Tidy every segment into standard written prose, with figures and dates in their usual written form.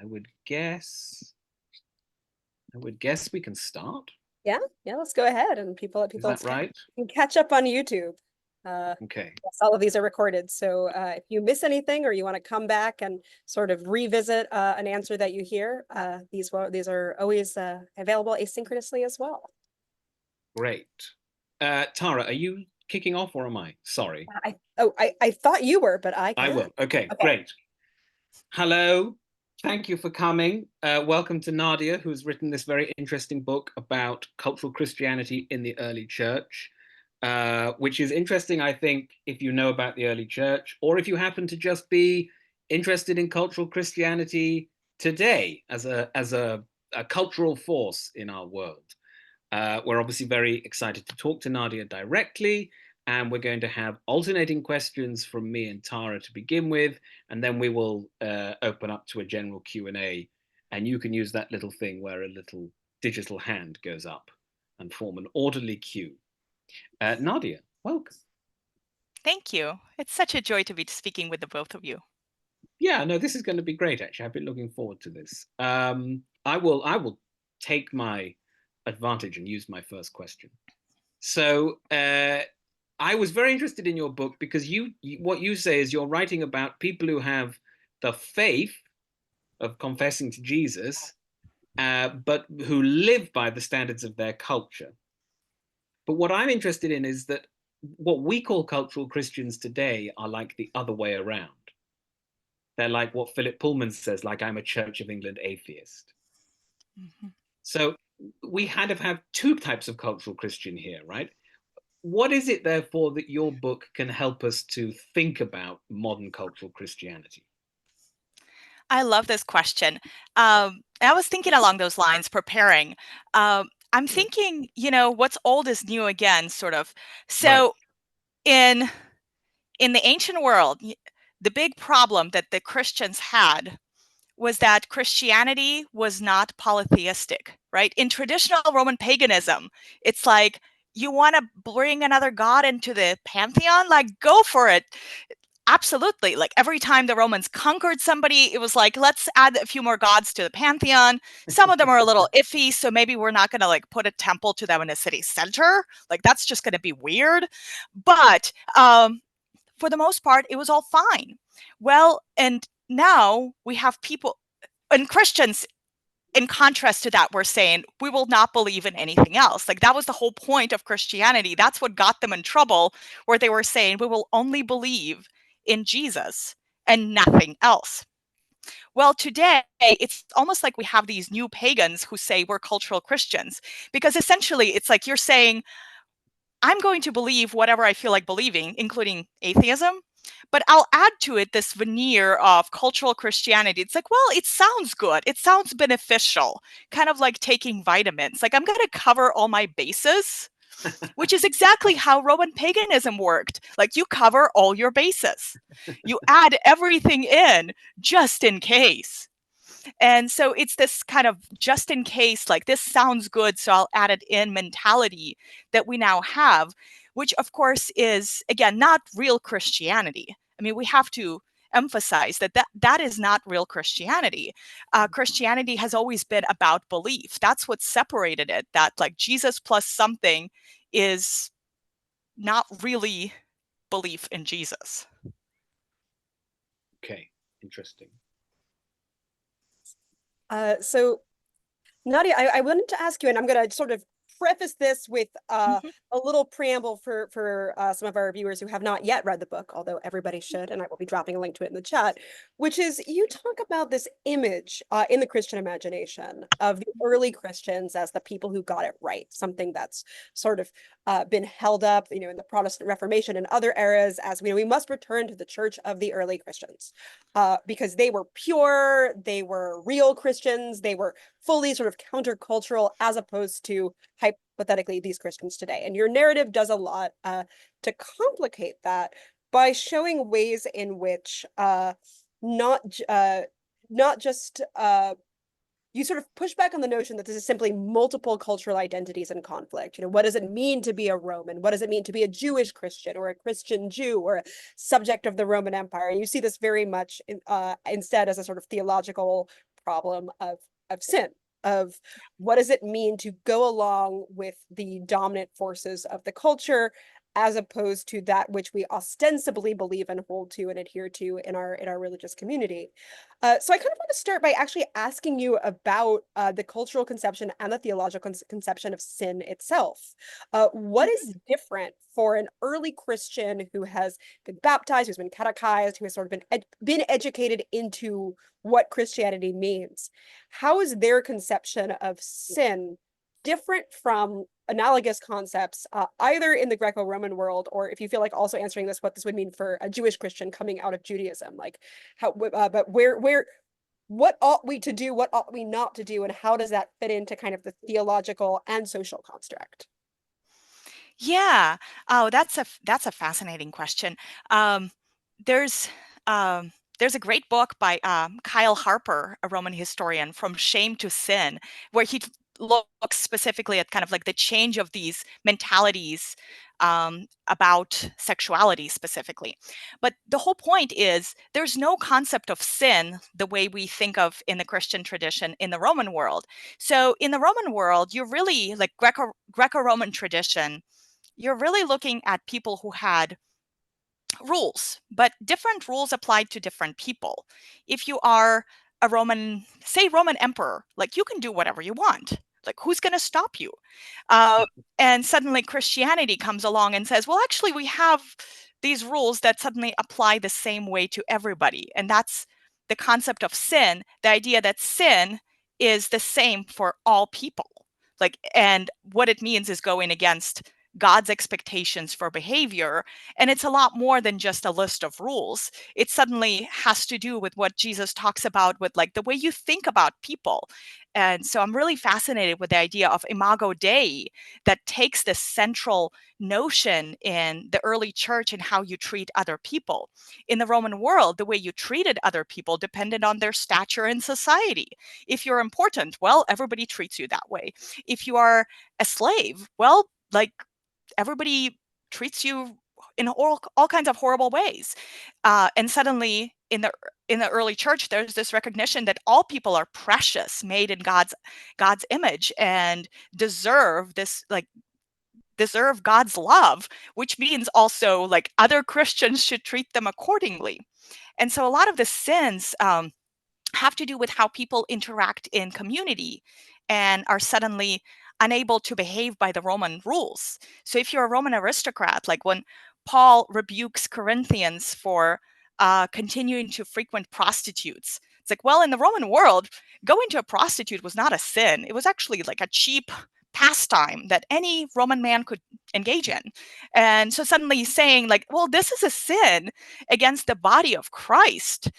I would guess we can start. Yeah, let's go ahead and Is that right? can catch up on YouTube. Okay. Yes, all of these are recorded. So if you miss anything or you want to come back and sort of revisit an answer that you hear, these are always available asynchronously as well. Great. Tara, are you kicking off or am I? Sorry. I thought you were, but I I can. will. Okay, Okay. great. Hello. Thank you for coming. Welcome to Nadia, who's written this very interesting book about cultural Christianity in the early church, which is interesting, I think, if you know about the early church, or if you happen to just be interested in cultural Christianity today as a cultural force in our world. We're obviously very excited to talk to Nadia directly, and we're going to have alternating questions from me and Tara to begin with, and then we will open up to a general Q&A, and you can use that little thing where a little digital hand goes up and form an orderly queue. Nadia, welcome. Thank you. It's such a joy to be speaking with the both of you. Yeah, no, this is going to be great, actually. I've been looking forward to this. I will take my advantage and use my first question. So I was very interested in your book because what you say is you're writing about people who have the faith of confessing to Jesus, but who live by the standards of their culture. But what I'm interested in is that what we call cultural Christians today are like the other way around. They're like what Philip Pullman says, like I'm a Church of England atheist. Mm-hmm. So we kind of have two types of cultural Christian here, right? What is it, therefore, that your book can help us to think about modern cultural Christianity? I love this question. I was thinking along those lines, preparing. I'm thinking, what's old is new again, sort of. So right. in the ancient world, the big problem that the Christians had was that Christianity was not polytheistic, right? In traditional Roman paganism, it's like, you want to bring another god into the pantheon? Like, go for it. Absolutely. Like every time the Romans conquered somebody, it was like, let's add a few more gods to the pantheon. Some of them are a little iffy, so maybe we're not going to like put a temple to them in a city center. Like that's just going to be weird. But for the most part, it was all fine. Well, and now we have people and Christians, in contrast to that, we're saying we will not believe in anything else. Like that was the whole point of Christianity. That's what got them in trouble, where they were saying we will only believe in Jesus and nothing else. Well, today, it's almost like we have these new pagans who say we're cultural Christians, because essentially it's like you're saying, I'm going to believe whatever I feel like believing, including atheism, but I'll add to it this veneer of cultural Christianity. It's like, well, it sounds good. It sounds beneficial, kind of like taking vitamins. Like I'm going to cover all my bases, which is exactly how Roman paganism worked. Like you cover all your bases. You add everything in just in case. And so it's this kind of just in case, like this sounds good, so I'll add it in mentality that we now have, which of course is, again, not real Christianity. I mean, we have to emphasize that is not real Christianity. Christianity has always been about belief. That's what separated it, that like Jesus plus something is not really belief in Jesus. Okay, interesting. So Nadia, I wanted to ask you, and I'm going to sort of preface this with a little preamble for some of our viewers who have not yet read the book, although everybody should, and I will be dropping a link to it in the chat, which is you talk about this image in the Christian imagination of the early Christians as the people who got it right, something that's sort of been held up, in the Protestant Reformation and other eras as we must return to the church of the early Christians because they were pure, they were real Christians, they were fully sort of countercultural as opposed to hypothetically these Christians today. And your narrative does a lot to complicate that by showing ways in which not just you sort of push back on the notion that this is simply multiple cultural identities in conflict. What does it mean to be a Roman? What does it mean to be a Jewish Christian or a Christian Jew or a subject of the Roman Empire? And you see this very much instead as a sort of theological problem of sin, of what does it mean to go along with the dominant forces of the culture, as opposed to that which we ostensibly believe and hold to and adhere to in our religious community. So I kind of want to start by actually asking you about the cultural conception and the theological conception of sin itself. What is different for an early Christian who has been baptized, who's been catechized, who has sort of been educated into what Christianity means? How is their conception of sin different from analogous concepts, either in the Greco-Roman world, or if you feel like also answering this, what this would mean for a Jewish Christian coming out of Judaism, like how, but what ought we to do, what ought we not to do, and how does that fit into kind of the theological and social construct? Yeah. Oh, that's a fascinating question. Um, there's there's a great book by Kyle Harper, a Roman historian, From Shame to Sin, where he looks specifically at kind of like the change of these mentalities about sexuality specifically. But the whole point is there's no concept of sin the way we think of in the Christian tradition in the Roman world. So in the Roman world, you're really like Greco-Roman tradition, you're really looking at people who had rules, but different rules applied to different people. If you are a Roman, say Roman emperor, like you can do whatever you want. Like who's going to stop you? And suddenly Christianity comes along and says, well, actually, we have these rules that suddenly apply the same way to everybody. And that's the concept of sin, the idea that sin is the same for all people. Like, and what it means is going against God's expectations for behavior. And it's a lot more than just a list of rules. It suddenly has to do with what Jesus talks about with like the way you think about people. And so I'm really fascinated with the idea of imago Dei that takes this central notion in the early church and how you treat other people. In the Roman world, the way you treated other people depended on their stature in society. If you're important, well, everybody treats you that way. If you are a slave, well, like everybody treats you in all kinds of horrible ways. And suddenly in the early church, there's this recognition that all people are precious, made in God's image, and deserve God's love, which means also like other Christians should treat them accordingly. And so a lot of the sins have to do with how people interact in community and are suddenly unable to behave by the Roman rules. So if you're a Roman aristocrat, like when Paul rebukes Corinthians for continuing to frequent prostitutes, it's like, well, in the Roman world, going to a prostitute was not a sin. It was actually like a cheap pastime that any Roman man could engage in. And so suddenly saying like, well, this is a sin against the body of Christ.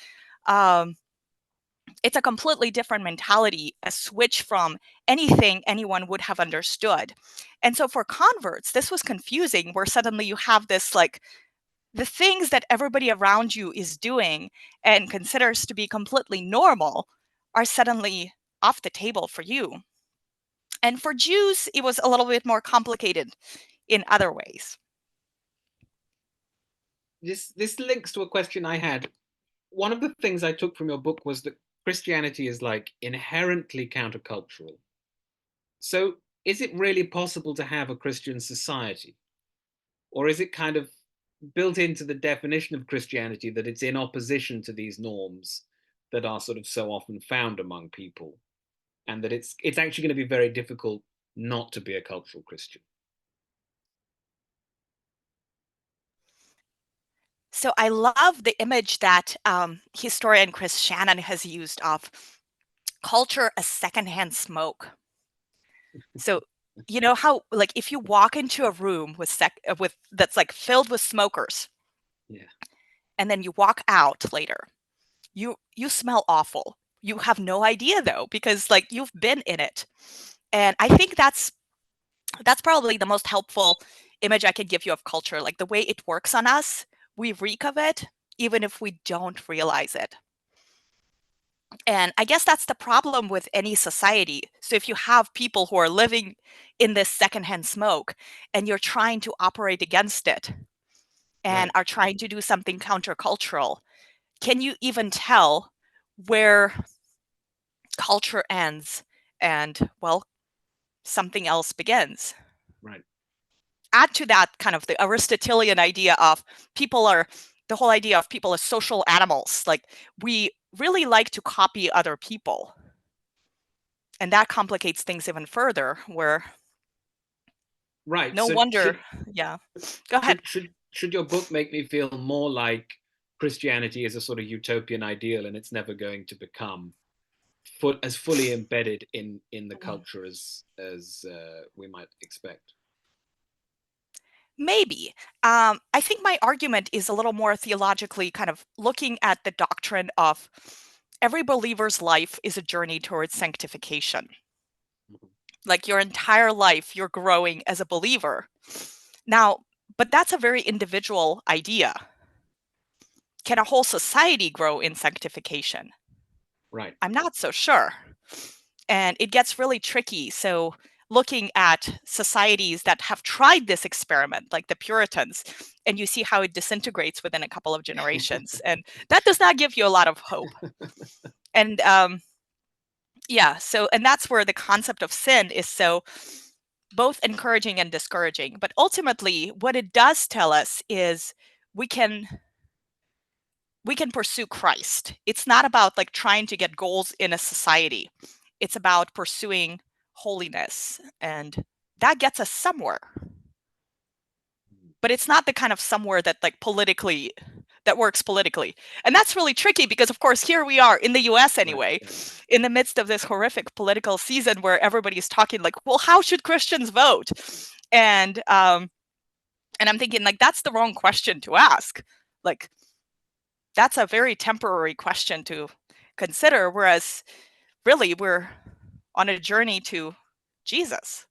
It's a completely different mentality, a switch from anything anyone would have understood. And so for converts, this was confusing, where suddenly you have this like the things that everybody around you is doing and considers to be completely normal are suddenly off the table for you. And for Jews, it was a little bit more complicated in other ways. This links to a question I had. One of the things I took from your book was that Christianity is like inherently countercultural. So is it really possible to have a Christian society? Or is it kind of built into the definition of Christianity that it's in opposition to these norms that are sort of so often found among people, and that it's actually going to be very difficult not to be a cultural Christian? So I love the image that historian Chris Shannon has used of culture as secondhand smoke. So you know how like if you walk into a room with that's like filled with smokers, Yeah. and then you walk out later, you smell awful. You have no idea though, because like you've been in it. And I think that's probably the most helpful image I could give you of culture, like the way it works on us. We reek of it even if we don't realize it. And I guess that's the problem with any society. So if you have people who are living in this secondhand smoke and you're trying to operate against it and Right. are trying to do something countercultural, can you even tell where culture ends and, well, something else begins. Right. Add to that kind of the Aristotelian idea of the whole idea of people as social animals. Like, we really like to copy other people. And that complicates things even further, where right. no So wonder, yeah. Go ahead. should your book make me feel more like Christianity is a sort of utopian ideal and it's never going to become as fully embedded in the culture as we might expect? Maybe. I think my argument is a little more theologically kind of looking at the doctrine of every believer's life is a journey towards sanctification. Mhm. Like, your entire life, you're growing as a believer. Now, but that's a very individual idea. Can a whole society grow in sanctification? Right. I'm not so sure. And it gets really tricky. So, looking at societies that have tried this experiment, like the Puritans, and you see how it disintegrates within a couple of generations. And that does not give you a lot of hope. And yeah, so, and that's where the concept of sin is so both encouraging and discouraging. But ultimately, what it does tell us is we can pursue Christ. It's not about like trying to get goals in a society. It's about pursuing holiness, and that gets us somewhere. But it's not the kind of somewhere that works politically. And that's really tricky because, of course, here we are in the US anyway, right. in the midst of this horrific political season where everybody's talking like, well, how should Christians vote? And I'm thinking, like, that's the wrong question to ask. Like, that's a very temporary question to consider, whereas really we're on a journey to Jesus.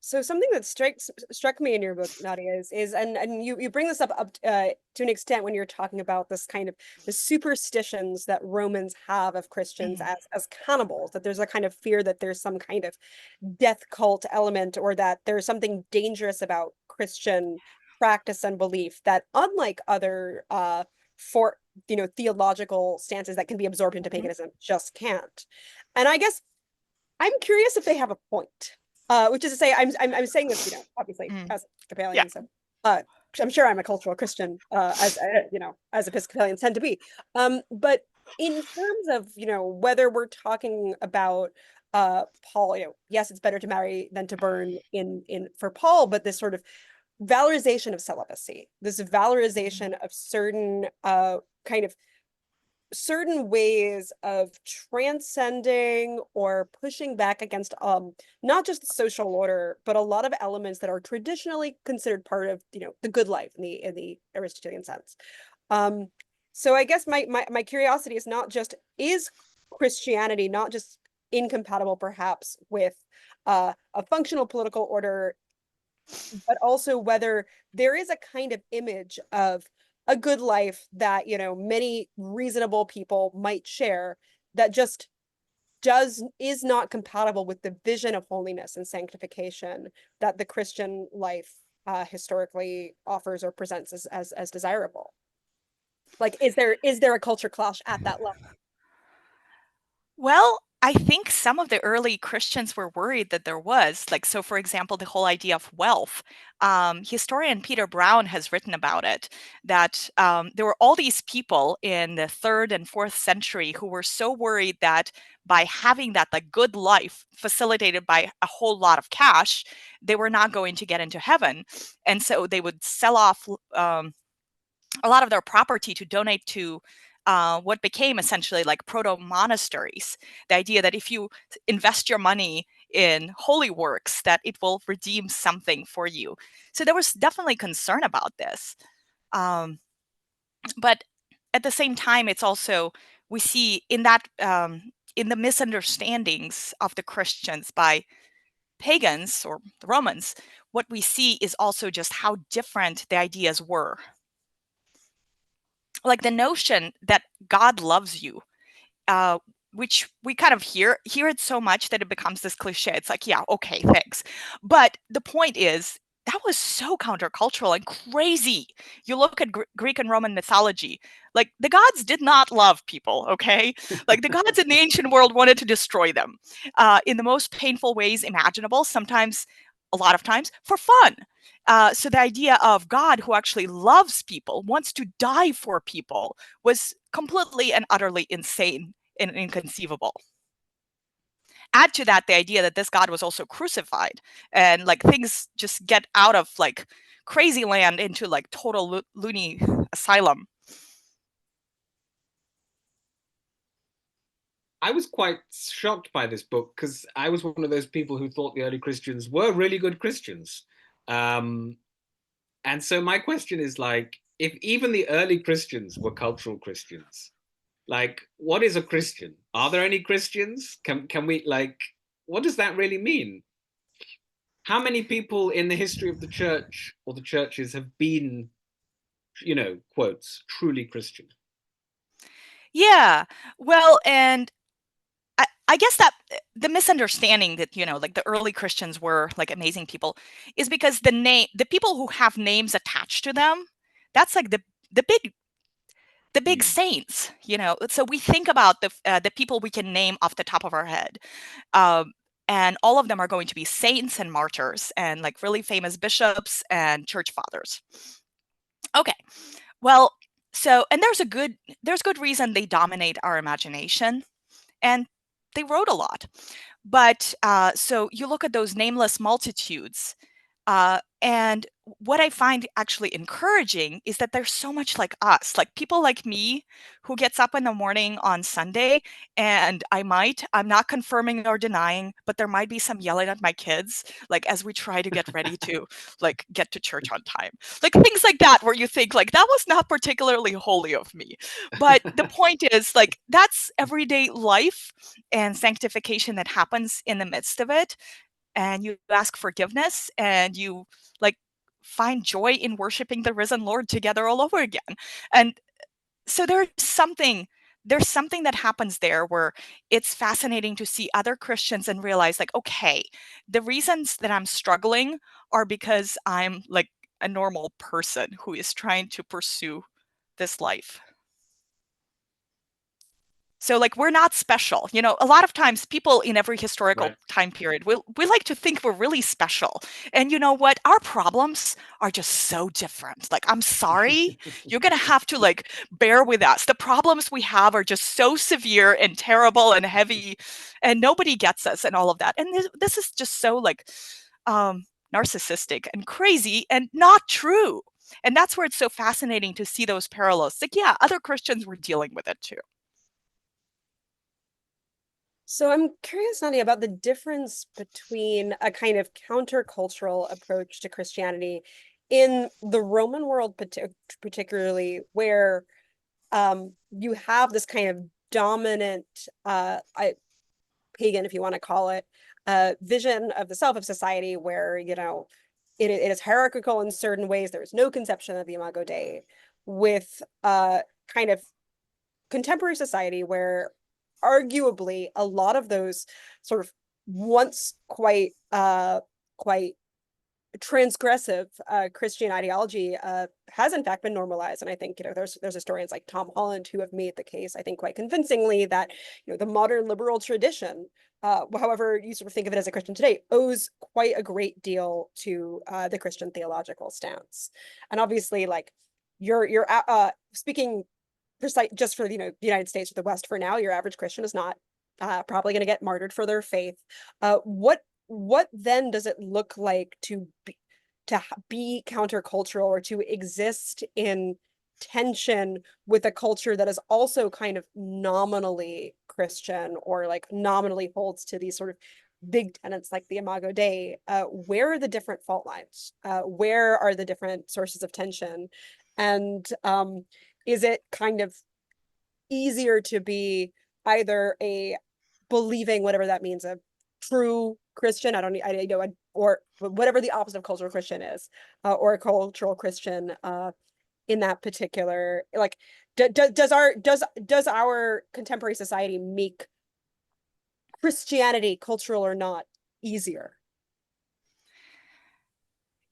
So something that struck me in your book, Nadia, is and you bring this up to an extent when you're talking about this kind of the superstitions that Romans have of Christians as cannibals, that there's a kind of fear that there's some kind of death cult element, or that there's something dangerous about Christian practice and belief that, unlike other for theological stances that can be absorbed into paganism, just can't. And I guess I'm curious if they have a point. Which is to say, I'm saying this, obviously as Episcopalian, Yeah. so I'm sure I'm a cultural Christian, as as Episcopalians tend to be. But in terms of whether we're talking about Paul, yes, it's better to marry than to burn in for Paul, but this sort of valorization of celibacy, this valorization of certain kind of certain ways of transcending or pushing back against not just the social order, but a lot of elements that are traditionally considered part of the good life in the Aristotelian sense. So I guess my curiosity is not just, is Christianity not just incompatible perhaps with a functional political order, but also whether there is a kind of image of a good life that many reasonable people might share, that just is not compatible with the vision of holiness and sanctification that the Christian life historically offers or presents as desirable. Like, is there a culture clash at that level? Well, I think some of the early Christians were worried that there was, like, so for example, the whole idea of wealth. Historian Peter Brown has written about it, that there were all these people in the 3rd and 4th century who were so worried that by having that like good life facilitated by a whole lot of cash, they were not going to get into heaven. And so they would sell off a lot of their property to donate to what became essentially like proto-monasteries. The idea that if you invest your money in holy works, that it will redeem something for you. So there was definitely concern about this. But at the same time, it's also, we see in that, in the misunderstandings of the Christians by pagans or the Romans, what we see is also just how different the ideas were. Like the notion that God loves you, which we kind of hear it so much that it becomes this cliche. It's like, yeah, okay, thanks. But the point is, that was so countercultural and crazy. You look at Greek and Roman mythology, Like the gods did not love people, okay? Like the gods in the ancient world wanted to destroy them in the most painful ways imaginable, sometimes, a lot of times, for fun. So the idea of God who actually loves people, wants to die for people, was completely and utterly insane and inconceivable. Add to that the idea that this God was also crucified, and like things just get out of like crazy land into like total loony asylum. I was quite shocked by this book because I was one of those people who thought the early Christians were really good Christians. Um, and so my question is like, if even the early Christians were cultural Christians, like, what is a Christian? Are there any Christians? Can we like, what does that really mean? How many people in the history of the church or the churches have been, quotes, truly Christian? Yeah, well, and I guess that the misunderstanding that, like the early Christians were like amazing people is because the people who have names attached to them, that's like the big saints, So we think about the people we can name off the top of our head. And all of them are going to be saints and martyrs and like really famous bishops and church fathers. Okay. Well, and there's good reason they dominate our imagination, and they wrote a lot. But so you look at those nameless multitudes, and what I find actually encouraging is that there's so much like us, like people like me who gets up in the morning on Sunday, and I'm not confirming or denying, but there might be some yelling at my kids, like as we try to get ready to like get to church on time, like things like that, where you think like that was not particularly holy of me. But the point is like that's everyday life and sanctification that happens in the midst of it, and you ask forgiveness, and you like find joy in worshiping the risen Lord together all over again. And so there's something that happens there where it's fascinating to see other Christians and realize like, okay, the reasons that I'm struggling are because I'm like a normal person who is trying to pursue this life. So like we're not special. A lot of times people in every historical time period, we like to think we're really special. And you know what? Our problems are just so different. Like, I'm sorry, you're going to have to like bear with us. The problems we have are just so severe and terrible and heavy, and nobody gets us and all of that. And this is just so like narcissistic and crazy and not true. And that's where it's so fascinating to see those parallels. Like, yeah, other Christians were dealing with it too. So I'm curious, Nadia, about the difference between a kind of countercultural approach to Christianity in the Roman world, particularly, where you have this kind of dominant, pagan, if you want to call it, vision of the self of society, where it is hierarchical in certain ways. There is no conception of the Imago Dei, with kind of contemporary society where arguably a lot of those sort of once quite transgressive Christian ideology has in fact been normalized. And I think there's historians like Tom Holland who have made the case, I think quite convincingly, that the modern liberal tradition, however you sort of think of it as a Christian today, owes quite a great deal to the Christian theological stance. And obviously, like you're speaking precise just for the United States or the West for now, your average Christian is not probably going to get martyred for their faith. What then does it look like to be countercultural, or to exist in tension with a culture that is also kind of nominally Christian, or like nominally holds to these sort of big tenets like the Imago Dei? Where are the different fault lines? Where are the different sources of tension? And is it kind of easier to be either a believing, whatever that means, a true Christian, or whatever the opposite of cultural Christian is, or a cultural Christian in that particular, like, does our contemporary society make Christianity, cultural or not, easier?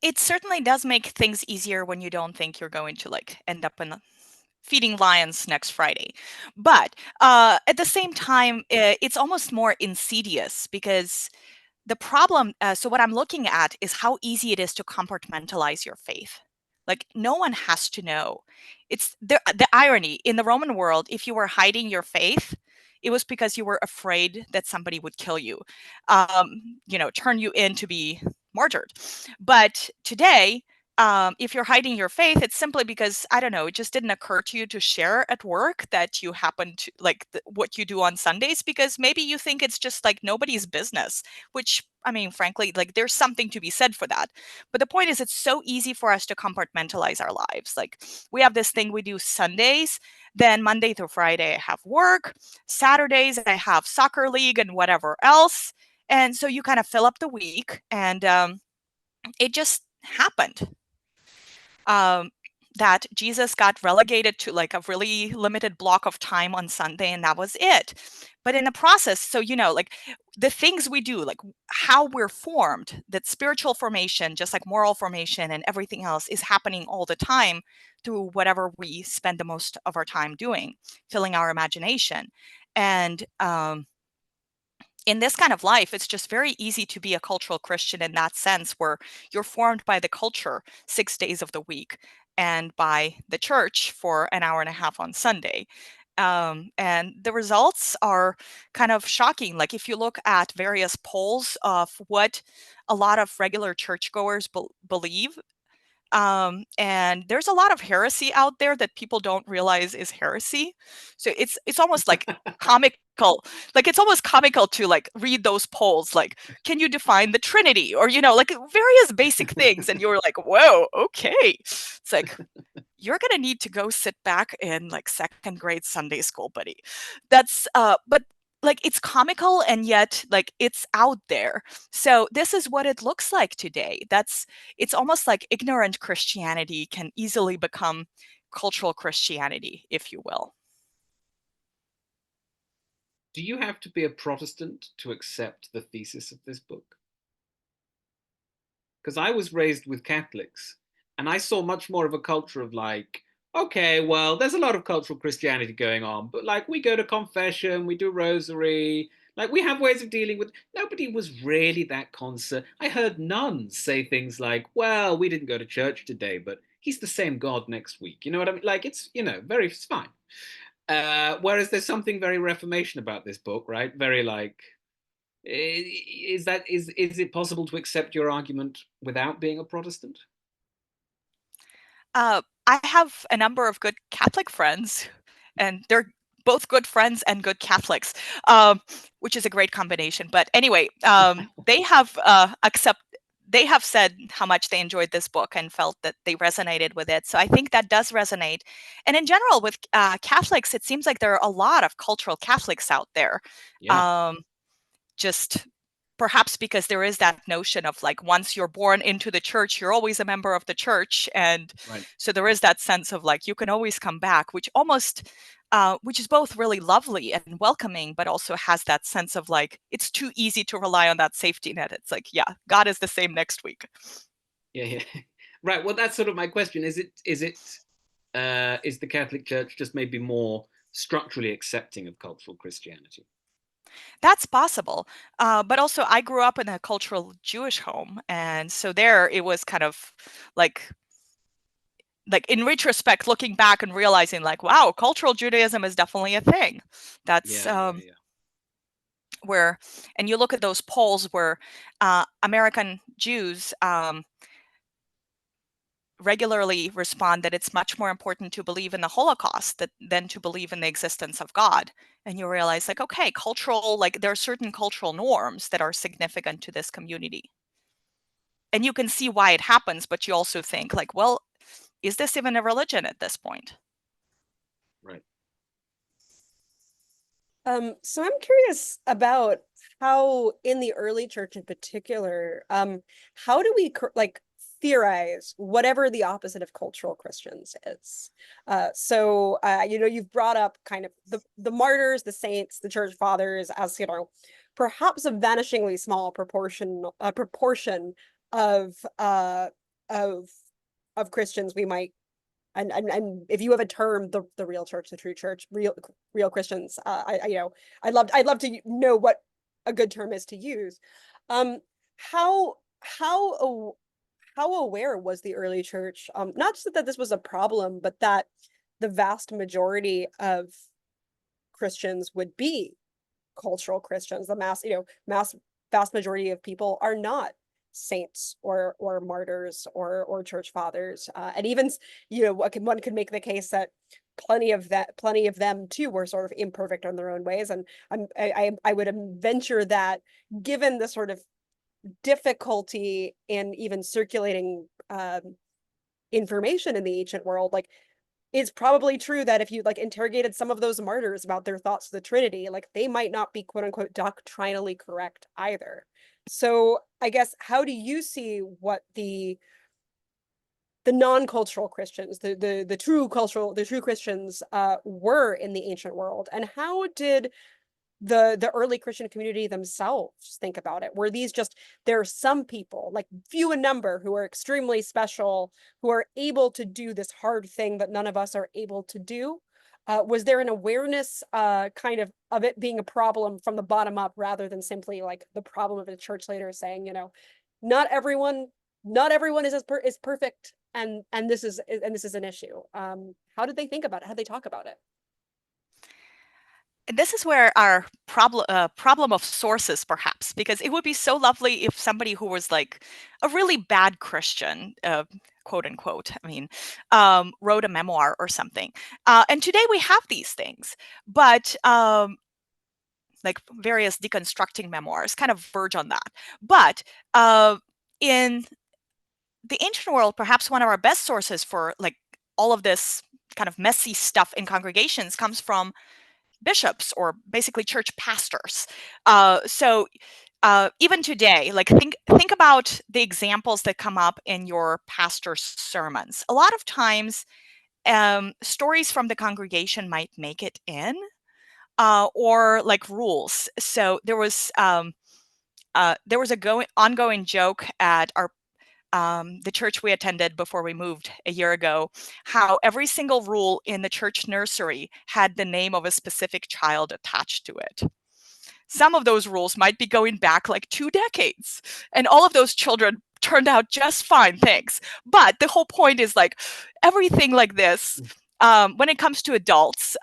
It certainly does make things easier when you don't think you're going to like end up in feeding lions next Friday. But at the same time, it's almost more insidious because the problem, so what I'm looking at is how easy it is to compartmentalize your faith. Like no one has to know. It's the irony in the Roman world, if you were hiding your faith, it was because you were afraid that somebody would kill you, turn you in to be martyred. But today, if you're hiding your faith, it's simply because, I don't know, it just didn't occur to you to share at work that you happen to like what you do on Sundays, because maybe you think it's just like nobody's business, which, I mean, frankly, like there's something to be said for that. But the point is, it's so easy for us to compartmentalize our lives. Like we have this thing we do Sundays, then Monday through Friday, I have work. Saturdays, I have soccer league and whatever else. And so you kind of fill up the week, and it just happened that Jesus got relegated to like a really limited block of time on Sunday, and that was it. But in the process, so, like the things we do, like how we're formed, that spiritual formation, just like moral formation and everything else, is happening all the time through whatever we spend the most of our time doing, filling our imagination. And in this kind of life, it's just very easy to be a cultural Christian in that sense, where you're formed by the culture 6 days of the week and by the church for an hour and a half on Sunday. And the results are kind of shocking. Like if you look at various polls of what a lot of regular churchgoers believe, and there's a lot of heresy out there that people don't realize is heresy. So it's almost like comical. Like it's almost comical to like read those polls, like, can you define the Trinity, or like various basic things, and you're like, whoa, okay. It's like, you're gonna need to go sit back in like second grade Sunday school, buddy. That's but like it's comical, and yet like it's out there. So this is what it looks like today. It's almost like ignorant Christianity can easily become cultural Christianity, if you will. Do you have to be a Protestant to accept the thesis of this book? Because I was raised with Catholics, and I saw much more of a culture of like, okay, well, there's a lot of cultural Christianity going on, but like we go to confession, we do rosary, like we have ways of dealing with. Nobody was really that concerned. I heard nuns say things like, well, we didn't go to church today, but he's the same God next week. You know what I mean? Like it's, it's fine. Whereas there's something very Reformation about this book, right? Very like, is it possible to accept your argument without being a Protestant? I have a number of good Catholic friends, and they're both good friends and good Catholics, which is a great combination. But anyway, they have they have said how much they enjoyed this book and felt that they resonated with it. So I think that does resonate. And in general, with Catholics, it seems like there are a lot of cultural Catholics out there. Yeah. Just perhaps because there is that notion of like, once you're born into the church, you're always a member of the church. And right. So there is that sense of like, you can always come back, which is both really lovely and welcoming, but also has that sense of like, it's too easy to rely on that safety net. It's like, yeah, God is the same next week. Yeah. Right. Well, that's sort of my question. Is the Catholic Church just maybe more structurally accepting of cultural Christianity? That's possible. But also, I grew up in a cultural Jewish home. And so there it was kind of like in retrospect, looking back and realizing like, wow, cultural Judaism is definitely a thing. That's yeah. where, and you look at those polls where American Jews regularly respond that it's much more important to believe in the Holocaust than to believe in the existence of God. And you realize like, okay, there are certain cultural norms that are significant to this community. And you can see why it happens, but you also think like, well, is this even a religion at this point? Right. So I'm curious about how in the early church in particular, how do we theorize whatever the opposite of cultural Christians is? So you've brought up kind of the martyrs, the saints, the church fathers as, perhaps a vanishingly small proportion of Christians we might and if you have a term, the real church, the true church, real Christians, I'd love to know what a good term is to use. How aware was the early church, not just that this was a problem, but that the vast majority of Christians would be cultural Christians? The vast majority of people are not saints or martyrs or church fathers, and even one could make the case that plenty of them too were sort of imperfect in their own ways. And I would venture that, given the sort of difficulty in even circulating information in the ancient world, like, it's probably true that if you like interrogated some of those martyrs about their thoughts of the Trinity, like, they might not be quote unquote doctrinally correct either. So I guess, how do you see what the non-cultural Christians, the true Christians were in the ancient world, and how did the early Christian community themselves think about it? Were these just, there are some people, like few in number, who are extremely special, who are able to do this hard thing that none of us are able to do? Was there an awareness kind of it being a problem from the bottom up, rather than simply like the problem of the church later saying, not everyone is perfect, and this is an issue? How did they think about it? How did they talk about it? This is where our problem of sources, perhaps, because it would be so lovely if somebody who was like a really bad Christian, quote unquote, wrote a memoir or something. And today we have these things, but like various deconstructing memoirs kind of verge on that. But in the ancient world, perhaps one of our best sources for like all of this kind of messy stuff in congregations comes from bishops, or basically church pastors. So even today, like think about the examples that come up in your pastor's sermons. A lot of times, stories from the congregation might make it in, or like rules. So there was ongoing joke at our the church we attended before we moved a year ago, how every single rule in the church nursery had the name of a specific child attached to it. Some of those rules might be going back like 2 decades, and all of those children turned out just fine, thanks. But the whole point is, like, everything like this, when it comes to adults,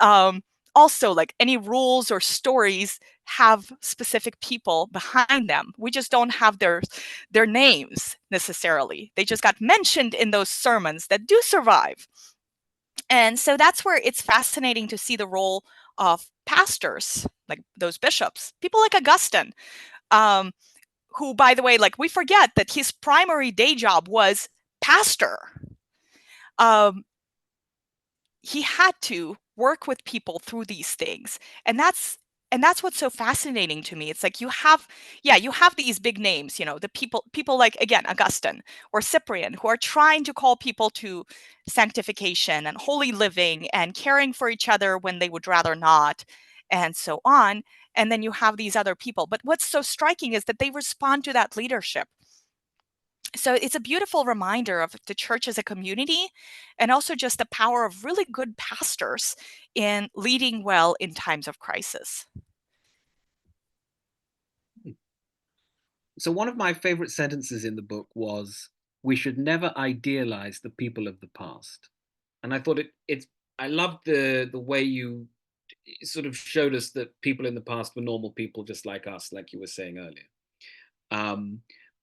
also, like, any rules or stories have specific people behind them. We just don't have their names necessarily. They just got mentioned in those sermons that do survive. And so that's where it's fascinating to see the role of pastors, like those bishops, people like Augustine, who, by the way, like, we forget that his primary day job was pastor. He had to work with people through these things, and that's what's so fascinating to me. It's like you have these big names, the people like, again, Augustine or Cyprian, who are trying to call people to sanctification and holy living and caring for each other when they would rather not, and so on. And then you have these other people. But what's so striking is that they respond to that leadership. So it's a beautiful reminder of the church as a community, and also just the power of really good pastors in leading well in times of crisis. So one of my favorite sentences in the book was, "We should never idealize the people of the past." And I thought I loved the way you sort of showed us that people in the past were normal people just like us, like you were saying earlier.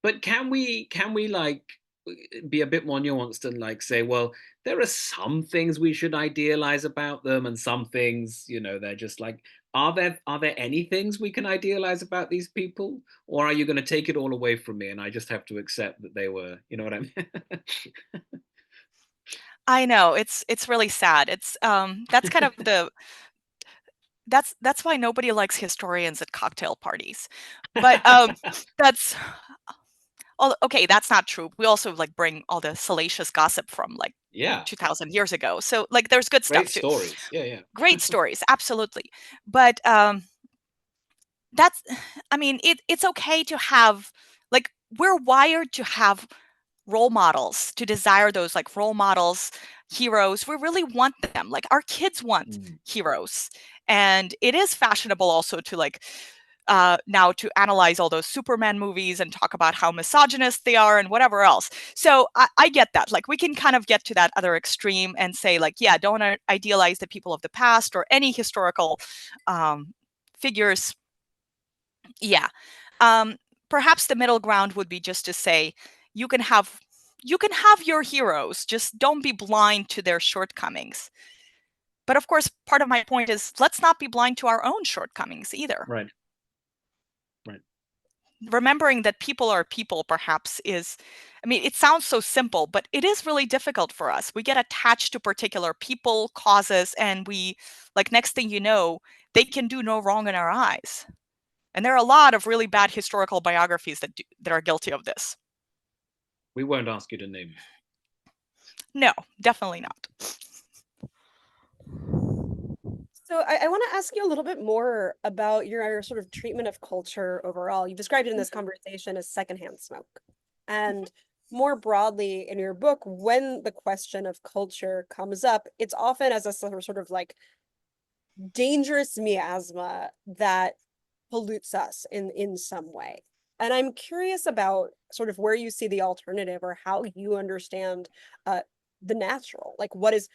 But can we like be a bit more nuanced and like say, well, there are some things we should idealize about them, and some things, they're just like, are there any things we can idealize about these people, or are you going to take it all away from me and I just have to accept that they were, you know what I mean? I know, it's really sad. It's that's kind of that's why nobody likes historians at cocktail parties. But that's okay, that's not true. We also like bring all the salacious gossip from like 2000 years ago. So like there's good stuff too. Great stories. Yeah. Great stories, absolutely. But that's, it's okay to have, like, we're wired to have role models, to desire those like role models heroes. We really want them. Like our kids want heroes. And it is fashionable also to like now to analyze all those Superman movies and talk about how misogynist they are and whatever else. So I get that. Like we can kind of get to that other extreme and say like, yeah, don't idealize the people of the past or any historical figures. Yeah. Perhaps the middle ground would be just to say you can have your heroes, just don't be blind to their shortcomings. But of course, part of my point is let's not be blind to our own shortcomings either. Right. Remembering that people are people perhaps is, I mean, it sounds so simple, but it is really difficult for us. We get attached to particular people, causes, and we, like, next thing you know, they can do no wrong in our eyes. And there are a lot of really bad historical biographies that are guilty of this. We won't ask you to name. No, definitely not. So I want to ask you a little bit more about your sort of treatment of culture overall. You described it in this conversation as secondhand smoke. And more broadly in your book, when the question of culture comes up, it's often as a sort of like dangerous miasma that pollutes us in some way. And I'm curious about sort of where you see the alternative or how you understand the natural, like what is,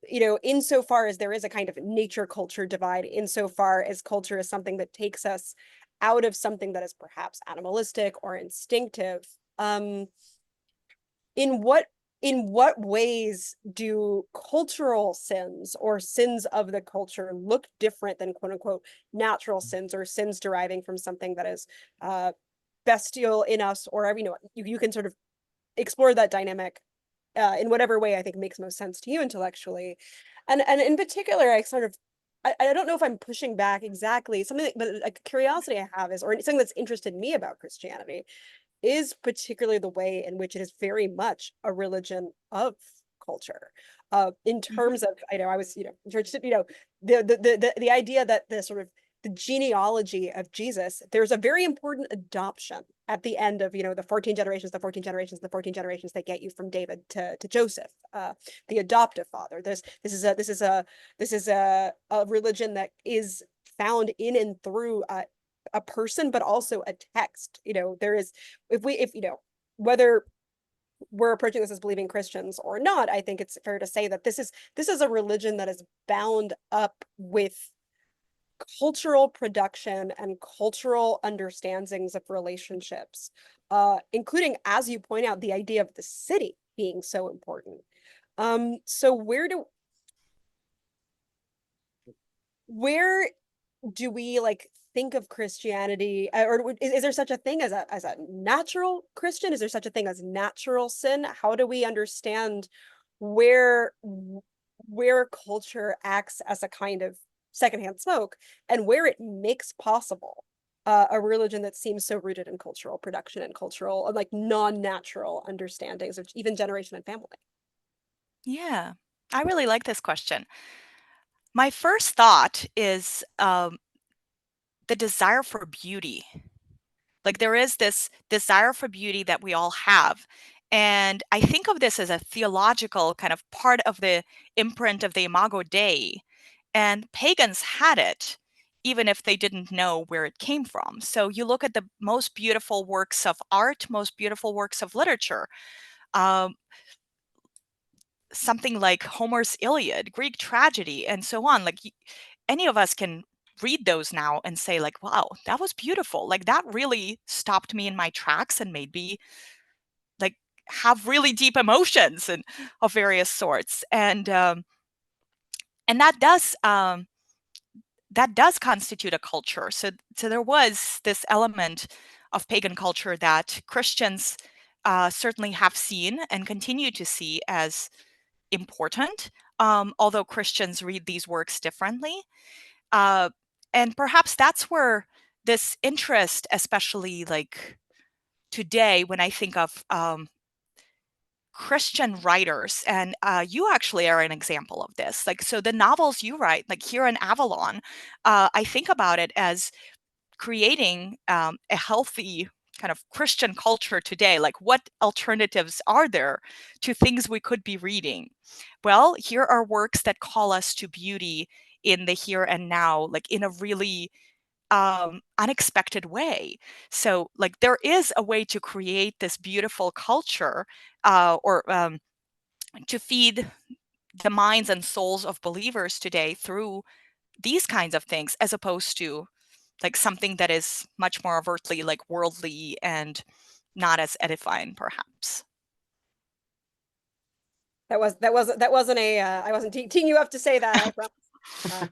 insofar as there is a kind of nature culture divide, insofar as culture is something that takes us out of something that is perhaps animalistic or instinctive. In what ways do cultural sins or sins of the culture look different than quote unquote natural sins or sins deriving from something that is bestial in us, or you can sort of explore that dynamic in whatever way I think makes most sense to you intellectually. And in particular, I don't know if I'm pushing back exactly something, but a curiosity I have is, or something that's interested me about Christianity, is particularly the way in which it is very much a religion of culture. In terms of, I was, interested, the idea that the sort of the genealogy of Jesus, there's a very important adoption at the end of, the 14 generations, the 14 generations, the 14 generations that get you from David to Joseph, the adoptive father. This is a religion that is found in and through a person, but also a text. There is, whether we're approaching this as believing Christians or not, I think it's fair to say that this is a religion that is bound up with cultural production and cultural understandings of relationships, including, as you point out, the idea of the city being so important. So where do we think of Christianity, or is there such a thing as a natural Christian? Is there such a thing as natural sin? How do we understand where culture acts as a kind of secondhand smoke, and where it makes possible a religion that seems so rooted in cultural production and cultural, non-natural understandings of even generation and family? Yeah, I really like this question. My first thought is the desire for beauty. Like there is this desire for beauty that we all have. And I think of this as a theological kind of part of the imprint of the Imago Dei. And pagans had it, even if they didn't know where it came from. So you look at the most beautiful works of art, most beautiful works of literature, something like Homer's Iliad, Greek tragedy, and so on. Like any of us can read those now and say like, wow, that was beautiful. Like that really stopped me in my tracks and made me like have really deep emotions and of various sorts. And that does constitute a culture. So there was this element of pagan culture that Christians certainly have seen and continue to see as important, although Christians read these works differently. And perhaps that's where this interest, especially like today, when I think of Christian writers, and you actually are an example of this. Like, so the novels you write, like here in Avalon, I think about it as creating a healthy kind of Christian culture today. Like, what alternatives are there to things we could be reading? Well, here are works that call us to beauty in the here and now, like in a really unexpected way. So, like, there is a way to create this beautiful culture, or to feed the minds and souls of believers today through these kinds of things, as opposed to like something that is much more overtly like worldly and not as edifying, perhaps. That wasn't a I wasn't teeing you up to say that, I promise.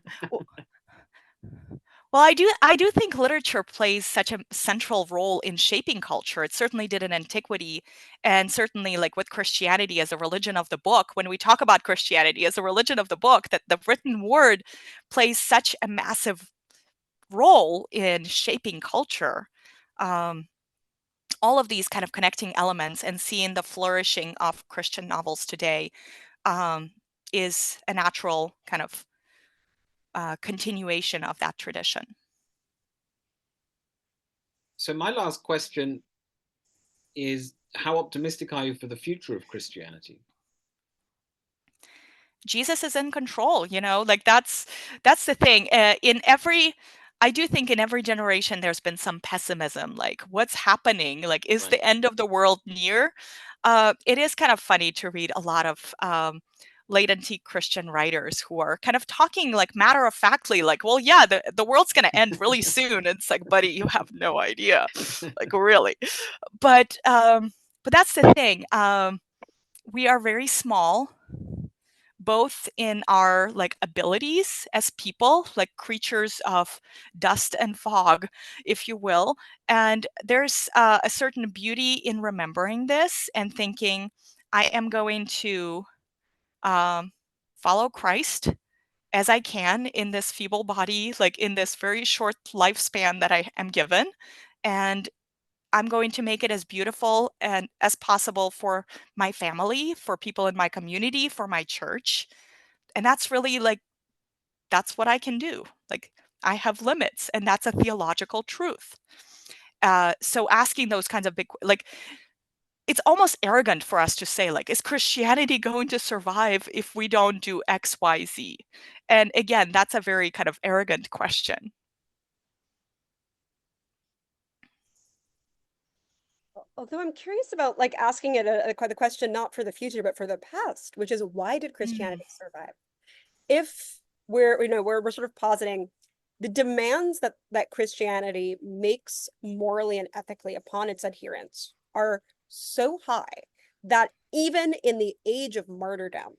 Well, I do think literature plays such a central role in shaping culture. It certainly did in antiquity, and certainly like with Christianity as a religion of the book. When we talk about Christianity as a religion of the book, that the written word plays such a massive role in shaping culture. All of these kind of connecting elements and seeing the flourishing of Christian novels today is a natural kind of continuation of that tradition. So my last question is, how optimistic are you for the future of Christianity? Jesus is in control, like that's the thing. I do think in every generation there's been some pessimism, like what's happening, like is the end of the world near? It is kind of funny to read a lot of late antique Christian writers who are kind of talking like matter of factly, like, well, yeah, the world's going to end really soon. It's like, buddy, you have no idea, like really. But that's the thing. We are very small, both in our like abilities as people, like creatures of dust and fog, if you will. And there's a certain beauty in remembering this and thinking, I am going to follow Christ as I can in this feeble body, like in this very short lifespan that I am given. And I'm going to make it as beautiful and as possible for my family, for people in my community, for my church. And that's really like, that's what I can do. Like, I have limits, and that's a theological truth. So asking those kinds of big, like, it's almost arrogant for us to say, like, is Christianity going to survive if we don't do X, Y, Z? And again, that's a very kind of arrogant question. Although I'm curious about like asking it the question not for the future but for the past, which is, why did Christianity survive? If we're sort of positing the demands that Christianity makes morally and ethically upon its adherents are so high that even in the age of martyrdom,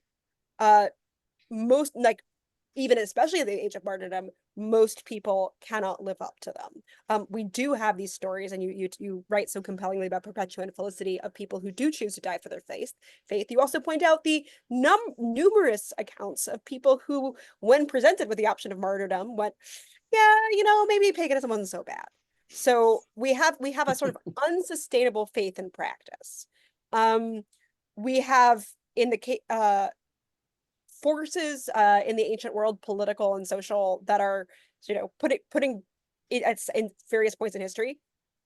most, like, even especially in the age of martyrdom, most people cannot live up to them. We do have these stories, and you write so compellingly about Perpetua and Felicity, of people who do choose to die for their faith. You also point out the numerous accounts of people who, when presented with the option of martyrdom, went, yeah, maybe paganism wasn't so bad. So we have a sort of unsustainable faith in practice. We have in the forces in the ancient world, political and social, that are putting it in various points in history,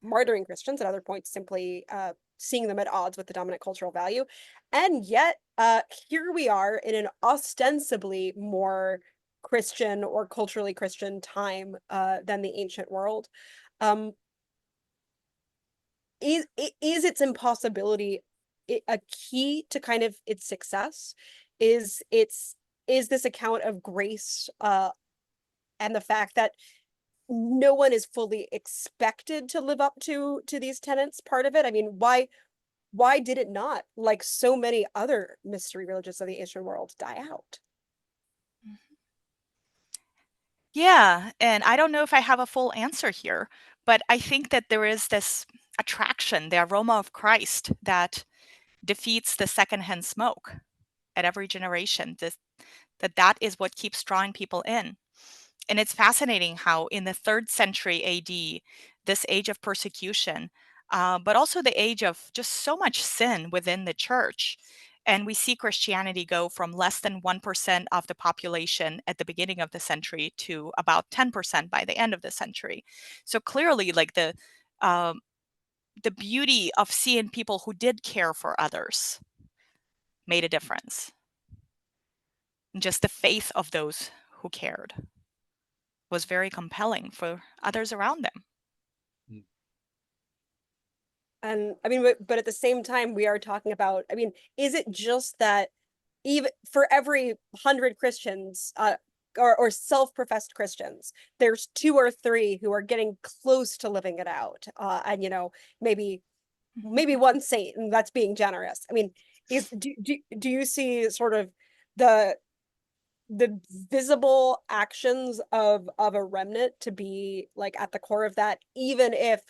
martyring Christians, at other points simply seeing them at odds with the dominant cultural value. And yet here we are in an ostensibly more Christian or culturally Christian time than the ancient world. Is its impossibility a key to kind of its success? Is this account of grace and the fact that no one is fully expected to live up to these tenets part of it? I mean, why did it not, like so many other mystery religions of the ancient world, die out? Yeah, and I don't know if I have a full answer here, but I think that there is this attraction, the aroma of Christ, that defeats the secondhand smoke at every generation. That is what keeps drawing people in. And it's fascinating how in the 3rd century AD, this age of persecution, but also the age of just so much sin within the church. And we see Christianity go from less than 1% of the population at the beginning of the century to about 10% by the end of the century. So clearly, like the the beauty of seeing people who did care for others made a difference. And just the faith of those who cared was very compelling for others around them. And I mean, but at the same time, we are talking about, I mean, is it just that even for every 100 Christians, or self-professed Christians, there's 2 or 3 who are getting close to living it out, and maybe one saint, and that's being generous. I mean, do you see sort of the visible actions of a remnant to be like at the core of that, even if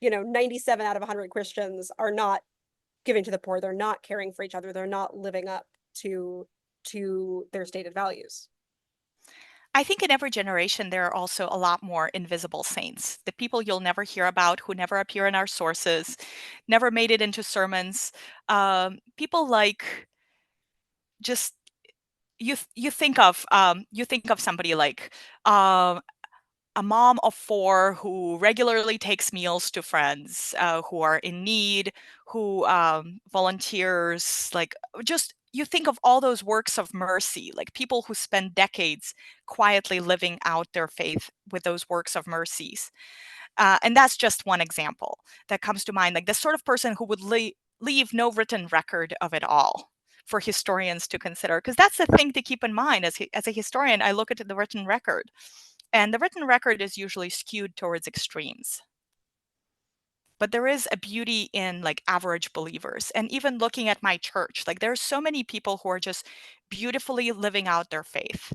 97 out of 100 Christians are not giving to the poor, they're not caring for each other, they're not living up to their stated values? I think in every generation, there are also a lot more invisible saints, the people you'll never hear about, who never appear in our sources, never made it into sermons. People like just you think of somebody like a mom of 4 who regularly takes meals to friends who are in need, who volunteers, like just you think of all those works of mercy, like people who spend decades quietly living out their faith with those works of mercies. And that's just one example that comes to mind, like the sort of person who would leave no written record of it all for historians to consider. Because that's the thing to keep in mind. As a historian, I look at the written record, and the written record is usually skewed towards extremes. But there is a beauty in like average believers. And even looking at my church, like there's so many people who are just beautifully living out their faith.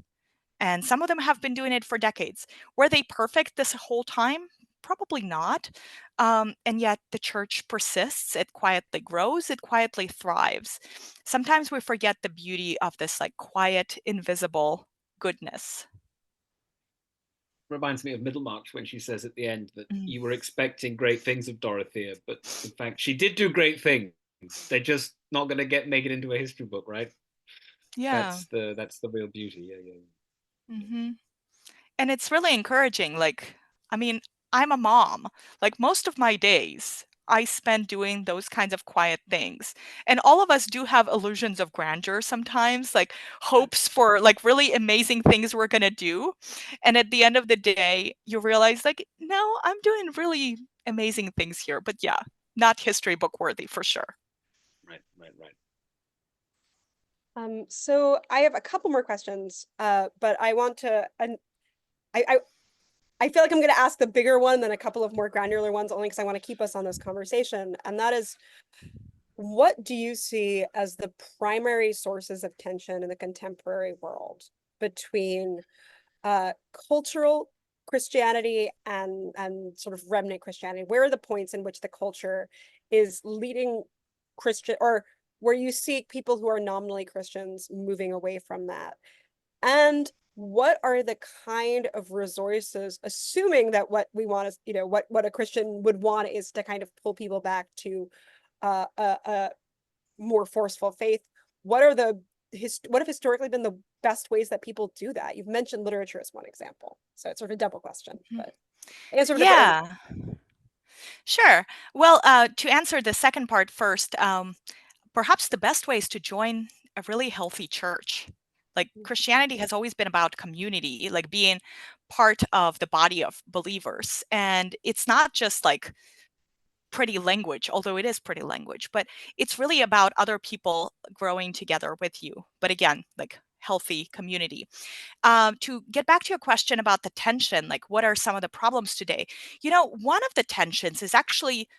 And some of them have been doing it for decades. Were they perfect this whole time? Probably not. And yet the church persists, it quietly grows, it quietly thrives. Sometimes we forget the beauty of this like quiet, invisible goodness. Reminds me of Middlemarch when she says at the end that you were expecting great things of Dorothea, but in fact she did do great things. They're just not going to make it into a history book, right? Yeah. That's the real beauty. Yeah. Mm-hmm. And it's really encouraging. Like, I mean, I'm a mom. Like most of my days, I spend doing those kinds of quiet things. And all of us do have illusions of grandeur sometimes, like hopes for like really amazing things we're going to do. And at the end of the day, you realize like, no, I'm doing really amazing things here. But yeah, not history book worthy for sure. Right. So I have a couple more questions, but I want to, I feel like I'm going to ask the bigger one, then a couple of more granular ones, only because I want to keep us on this conversation. And that is, what do you see as the primary sources of tension in the contemporary world between cultural Christianity and sort of remnant Christianity? Where are the points in which the culture is leading Christian, or where you see people who are nominally Christians moving away from that? And what are the kind of resources, assuming that what we want is, what a Christian would want is to kind of pull people back to a more forceful faith? What have historically been the best ways that people do that? You've mentioned literature as one example, so it's sort of a double question, but answer. Yeah, sure. Well, to answer the second part first, perhaps the best way is to join a really healthy church. Like Christianity has always been about community, like being part of the body of believers. And it's not just like pretty language, although it is pretty language, but it's really about other people growing together with you. But again, like healthy community. To get back to your question about the tension, like what are some of the problems today? One of the tensions is actually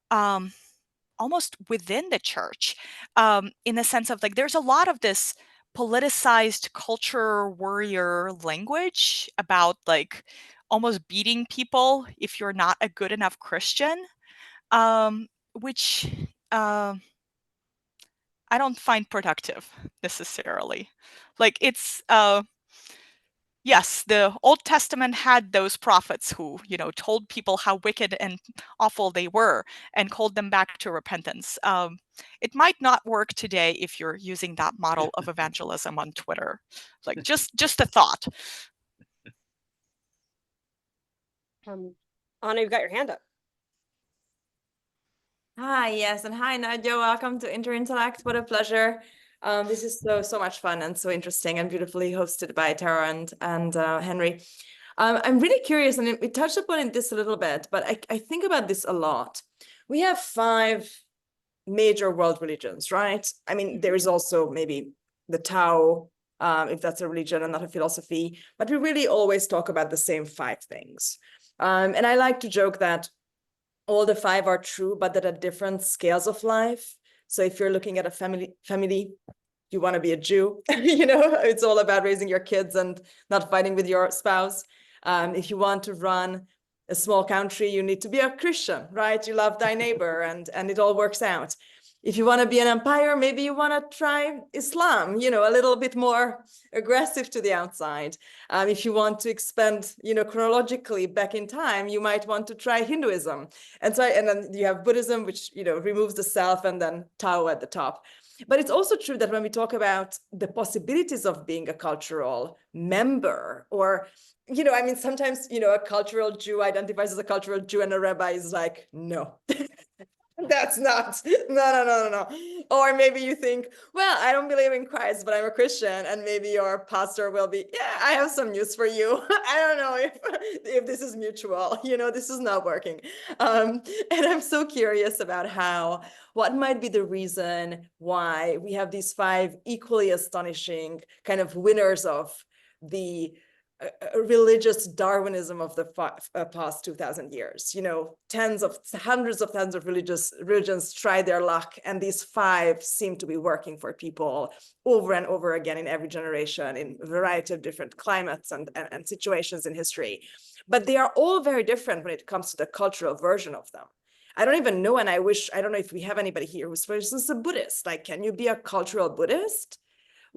almost within the church, in the sense of like there's a lot of this politicized culture warrior language about like almost beating people if you're not a good enough Christian, which I don't find productive necessarily. Like it's yes, the Old Testament had those prophets who, told people how wicked and awful they were and called them back to repentance. It might not work today if you're using that model of evangelism on Twitter. Like just a thought. Anna, you've got your hand up. Hi, yes, and hi, Nadya. Welcome to Interintellect. What a pleasure. This is so much fun and so interesting and beautifully hosted by Tara and Henry. I'm really curious, and we touched upon this a little bit, but I think about this a lot. We have 5 major world religions, right? I mean, there is also maybe the Tao, if that's a religion and not a philosophy, but we really always talk about the same 5 things. And I like to joke that all the 5 are true, but that at different scales of life. So if you're looking at a family, you want to be a Jew, it's all about raising your kids and not fighting with your spouse. If you want to run a small country, you need to be a Christian, right? You love thy neighbor and it all works out. If you want to be an empire, maybe you want to try Islam, a little bit more aggressive to the outside. If you want to expand, chronologically back in time, you might want to try Hinduism. And then you have Buddhism, which, removes the self, and then Tao at the top. But it's also true that when we talk about the possibilities of being a cultural member, or, sometimes, a cultural Jew identifies as a cultural Jew and a rabbi is like, no. That's not, no. Or maybe you think, well, I don't believe in Christ, but I'm a Christian. And maybe your pastor will be, yeah, I have some news for you. I don't know if this is mutual, this is not working. And I'm so curious about what might be the reason why we have these 5 equally astonishing kind of winners of the religious Darwinism of the past 2,000 years. Hundreds of thousands of religions try their luck, and these 5 seem to be working for people over and over again in every generation, in a variety of different climates and situations in history. But they are all very different when it comes to the cultural version of them. I don't even know, and I don't know if we have anybody here who's, for instance, a Buddhist. Like, can you be a cultural Buddhist?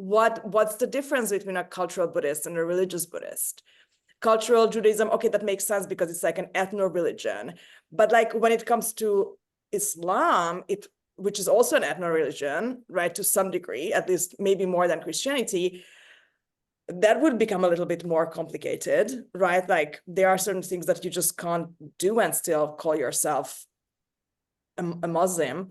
What's the difference between a cultural Buddhist and a religious Buddhist? Cultural Judaism, okay, that makes sense because it's like an ethno-religion. But like when it comes to Islam, which is also an ethno-religion, right, to some degree, at least maybe more than Christianity, that would become a little bit more complicated, right? Like there are certain things that you just can't do and still call yourself a Muslim.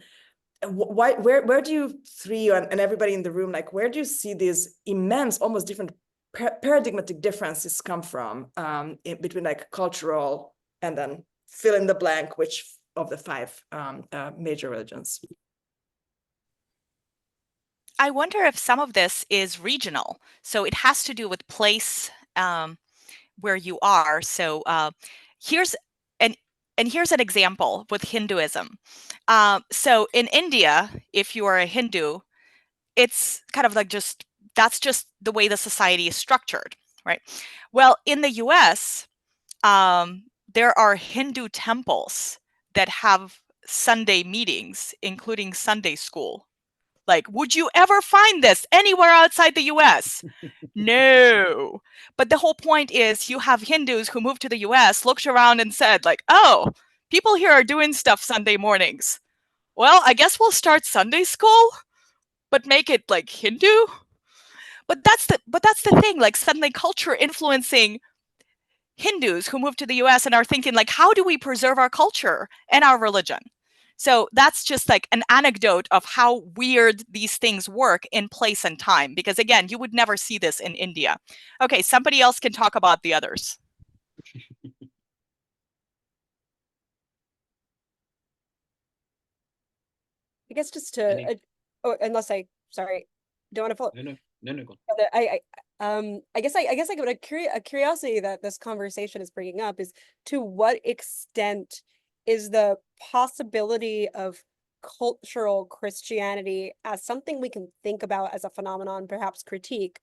Where do you 3 and everybody in the room, like, where do you see these immense, almost different paradigmatic differences come from between like cultural and then fill in the blank, which of the 5 major religions? I wonder if some of this is regional. So it has to do with place where you are. So here's an example with Hinduism. So in India, if you are a Hindu, it's kind of like that's just the way the society is structured, right? Well, in the US, there are Hindu temples that have Sunday meetings, including Sunday school. Like, would you ever find this anywhere outside the US? No. But the whole point is you have Hindus who moved to the US, looked around and said, like, oh, people here are doing stuff Sunday mornings. Well, I guess we'll start Sunday school, but make it like Hindu. But that's the thing, like suddenly culture influencing Hindus who moved to the US and are thinking like, how do we preserve our culture and our religion? So that's just like an anecdote of how weird these things work in place and time. Because again, you would never see this in India. Okay, somebody else can talk about the others. I guess just to, sorry, don't want to follow. No, go on. I guess I got a curiosity that this conversation is bringing up is to what extent is the possibility of cultural Christianity as something we can think about as a phenomenon, perhaps critique,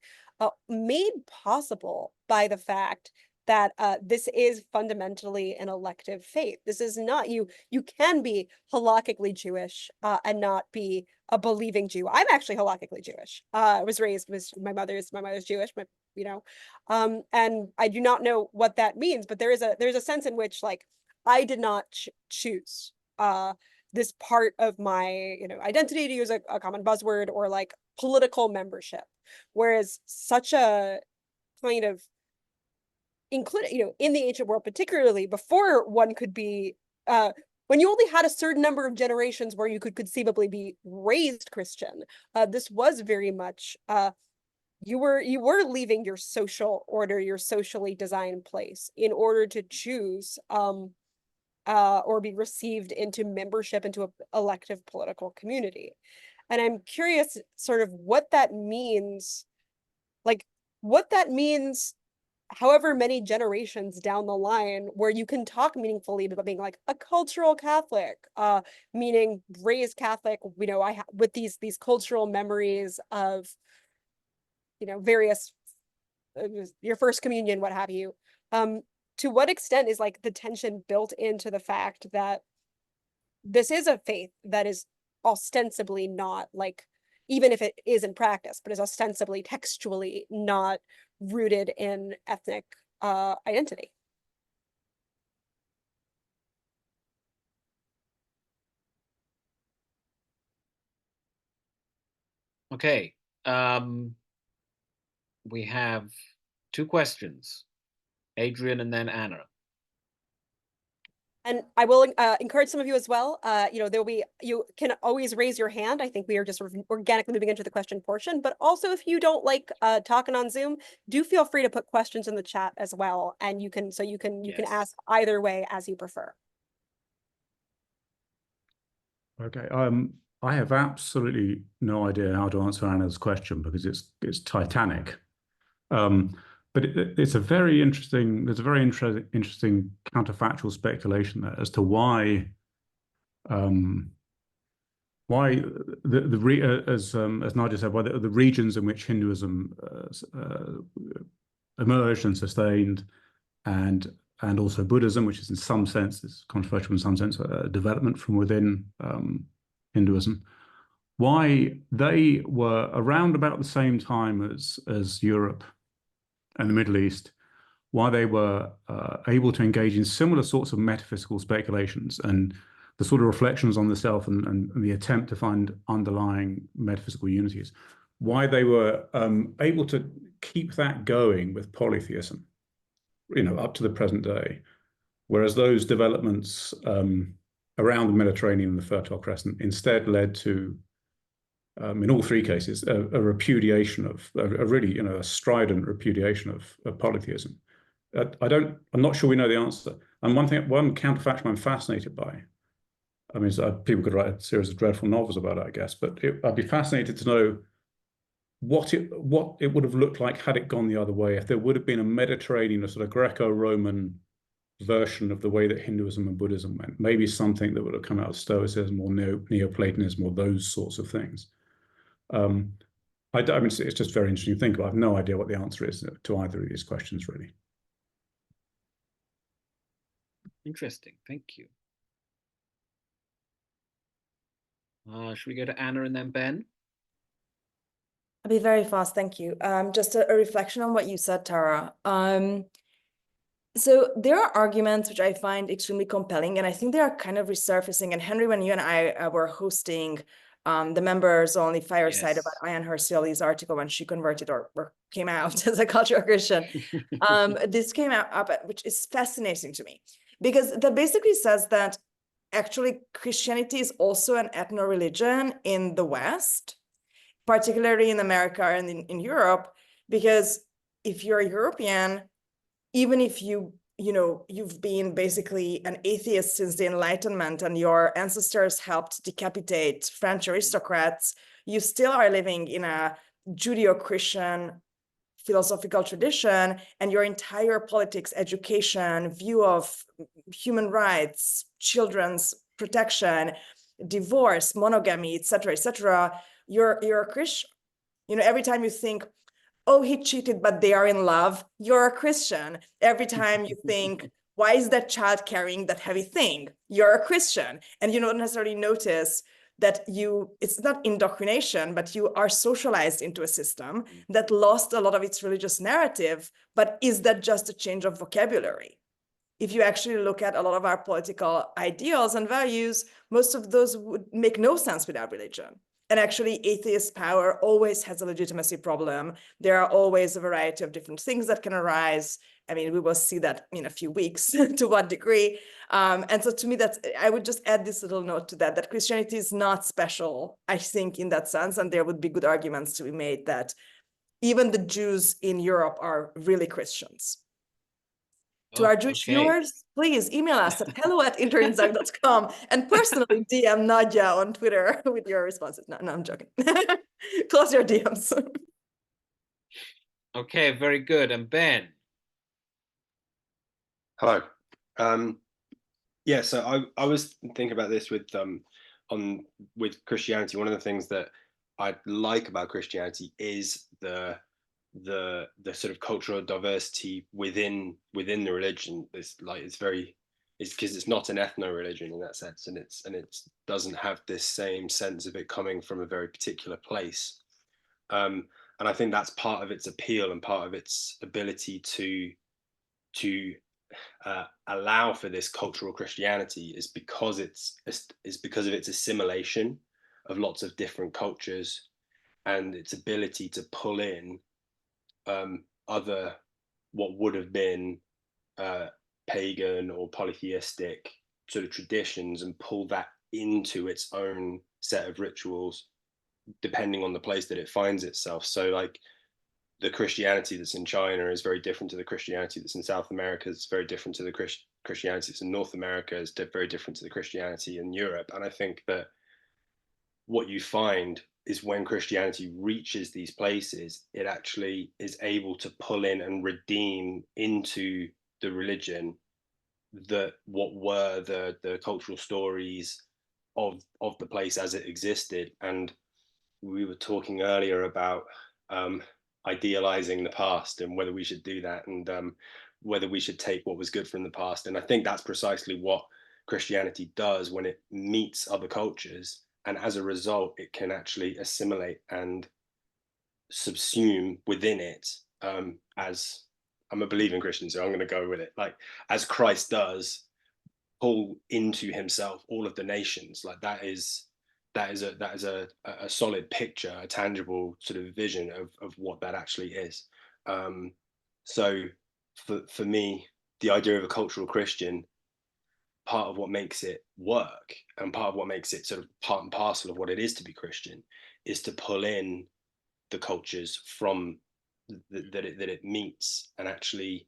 made possible by the fact that this is fundamentally an elective faith. This is not, you can be halakhically Jewish and not be a believing Jew. I'm actually halakhically Jewish. I was raised with my mother's Jewish, and I do not know what that means, but there's a sense in which like I did not choose this part of my identity, to use a common buzzword, or like political membership, whereas such a kind of including in the ancient world, particularly before one could be when you only had a certain number of generations where you could conceivably be raised Christian, this was very much you were leaving your social order, your socially designed place, in order to choose or be received into membership into an elective political community. And I'm curious sort of what that means, like what that means however many generations down the line, where you can talk meaningfully about being like a cultural Catholic, meaning raised Catholic, you know, with these cultural memories of, you know, various your first communion, what have you. To what extent is like the tension built into the fact that this is a faith that is ostensibly not, like, even if it is in practice, but is ostensibly textually not rooted in ethnic identity? Okay. We have 2 questions, Adrian and then Anna. And I will encourage some of you as well. You know, you can always raise your hand. I think we are just sort of organically moving into the question portion, but also if you don't like talking on Zoom, do feel free to put questions in the chat as well. And you can ask either way as you prefer. Okay. I have absolutely no idea how to answer Anna's question because it's titanic. But it's a very interesting. There's a very interesting counterfactual speculation there as to why as Nadya said, why the regions in which Hinduism emerged and sustained, and also Buddhism, which is in some sense, is controversial in some sense, a development from within Hinduism, why they were around about the same time as Europe and the Middle East, why they were able to engage in similar sorts of metaphysical speculations and the sort of reflections on the self and the attempt to find underlying metaphysical unities, why they were able to keep that going with polytheism, you know, up to the present day, whereas those developments around the Mediterranean and the Fertile Crescent instead led to, in all 3 cases, a repudiation of a really, you know, a strident repudiation of polytheism. I'm not sure we know the answer. And one counterfactual I'm fascinated by. I mean, people could write a series of dreadful novels about it, I guess, but I'd be fascinated to know what it would have looked like had it gone the other way. If there would have been a Mediterranean, a sort of Greco-Roman version of the way that Hinduism and Buddhism went, maybe something that would have come out of Stoicism or Neoplatonism or those sorts of things. I mean, it's just very interesting to think about. I have no idea what the answer is to either of these questions, really. Interesting. Thank you. Should we go to Anna and then Ben? I'll be very fast, thank you. Just a reflection on what you said, Tara. So there are arguments which I find extremely compelling, and I think they are kind of resurfacing. And Henry, when you and I were hosting the members only fireside about Ayan Hirsiali's article when she converted or came out as a cultural Christian, this came up, which is fascinating to me, because that basically says that actually Christianity is also an ethno-religion in the West, particularly in America and in Europe, because if you're a European, even if you've been basically an atheist since the Enlightenment and your ancestors helped decapitate French aristocrats, you still are living in a Judeo-Christian philosophical tradition, and your entire politics, education, view of human rights, children's protection, divorce, monogamy, etc., you're a Christian. You know, every time you think, oh, he cheated, but they are in love, you're a Christian. Every time you think, why is that child carrying that heavy thing? You're a Christian. And you don't necessarily notice that it's not indoctrination, but you are socialized into a system that lost a lot of its religious narrative. But is that just a change of vocabulary? If you actually look at a lot of our political ideals and values, most of those would make no sense without religion. And actually, atheist power always has a legitimacy problem. There are always a variety of different things that can arise. I mean, we will see that in a few weeks to what degree. And so to me, I would just add this little note to that Christianity is not special, I think, in that sense. And there would be good arguments to be made that even the Jews in Europe are really Christians. To our Jewish viewers, please email us at hello@interinsight.com and personally DM Nadya on Twitter with your responses. No, I'm joking. Close your DMs. Okay, very good. And Ben? Hello. Yeah, so I was thinking about this with Christianity. One of the things that I like about Christianity is the sort of cultural diversity within the religion. It's because it's not an ethno-religion in that sense, and it doesn't have this same sense of it coming from a very particular place. And I think that's part of its appeal and part of its ability to allow for this cultural Christianity is because of its assimilation of lots of different cultures and its ability to pull in other what would have been pagan or polytheistic sort of traditions and pull that into its own set of rituals depending on the place that it finds itself. So like the Christianity that's in China is very different to the Christianity that's in South America. It's very different to the Christianity that's in North America. It's very different to the Christianity in Europe. And I think that what you find is when Christianity reaches these places, it actually is able to pull in and redeem into the religion what were the cultural stories of the place as it existed. And we were talking earlier about idealizing the past and whether we should do that, and whether we should take what was good from the past. And I think that's precisely what Christianity does when it meets other cultures, and as a result it can actually assimilate and subsume within it, as I'm a believing Christian, so I'm going to go with it, like as Christ does, pull into himself all of the nations. Like that is a solid picture, a tangible sort of vision of what that actually is. So for me, the idea of a cultural Christian, part of what makes it work and part of what makes it sort of part and parcel of what it is to be Christian is to pull in the cultures from that it meets and actually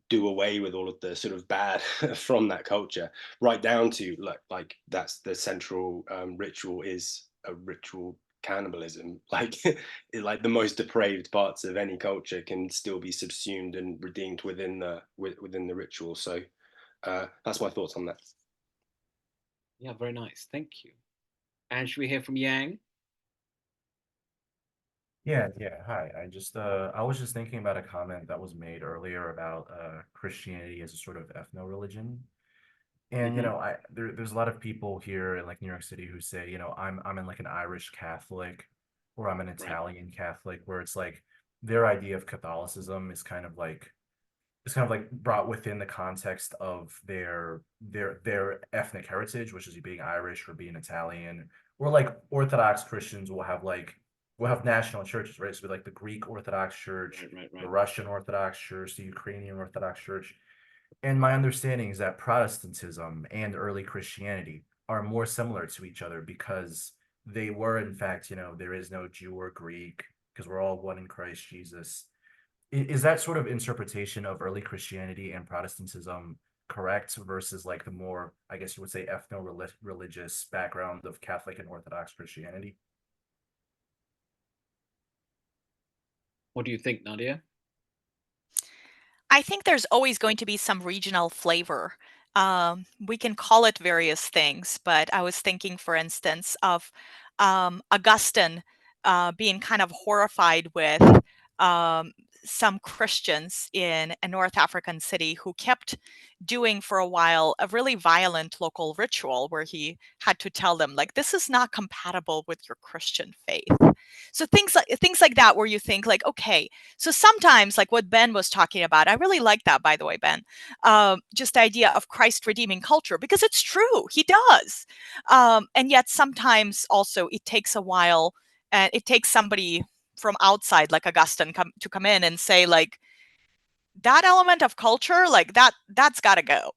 do away with all of the sort of bad from that culture, right down to like that's the central ritual is a ritual cannibalism. Like like the most depraved parts of any culture can still be subsumed and redeemed within the ritual. So that's my thoughts on that. Yeah, very nice. Thank you. And should we hear from Yang? Yeah. Hi. I was just thinking about a comment that was made earlier about Christianity as a sort of ethno-religion. And there's a lot of people here in like New York City who say, I'm in like an Irish Catholic or I'm an Italian Catholic, where it's like their idea of Catholicism is kind of like brought within the context of their ethnic heritage, which is being Irish or being Italian, or like Orthodox Christians will have national churches, right? So like the Greek Orthodox Church, the Russian Orthodox Church, the Ukrainian Orthodox Church. And my understanding is that Protestantism and early Christianity are more similar to each other because they were, in fact, there is no Jew or Greek because we're all one in Christ Jesus. Is that sort of interpretation of early Christianity and Protestantism correct versus like the more, I guess you would say, ethno-religious background of Catholic and Orthodox Christianity? What do you think, Nadya? I think there's always going to be some regional flavor. We can call it various things, but I was thinking, for instance, of Augustine being kind of horrified with some Christians in a North African city who kept doing for a while a really violent local ritual where he had to tell them, like, this is not compatible with your Christian faith. So things like that, where you think like, okay, so sometimes, like what Ben was talking about, I really like that, by the way, Ben, just the idea of Christ redeeming culture, because it's true, he does. And yet sometimes also it takes a while, and it takes somebody from outside, like Augustine, to come in and say, like, that element of culture, like that's got to go.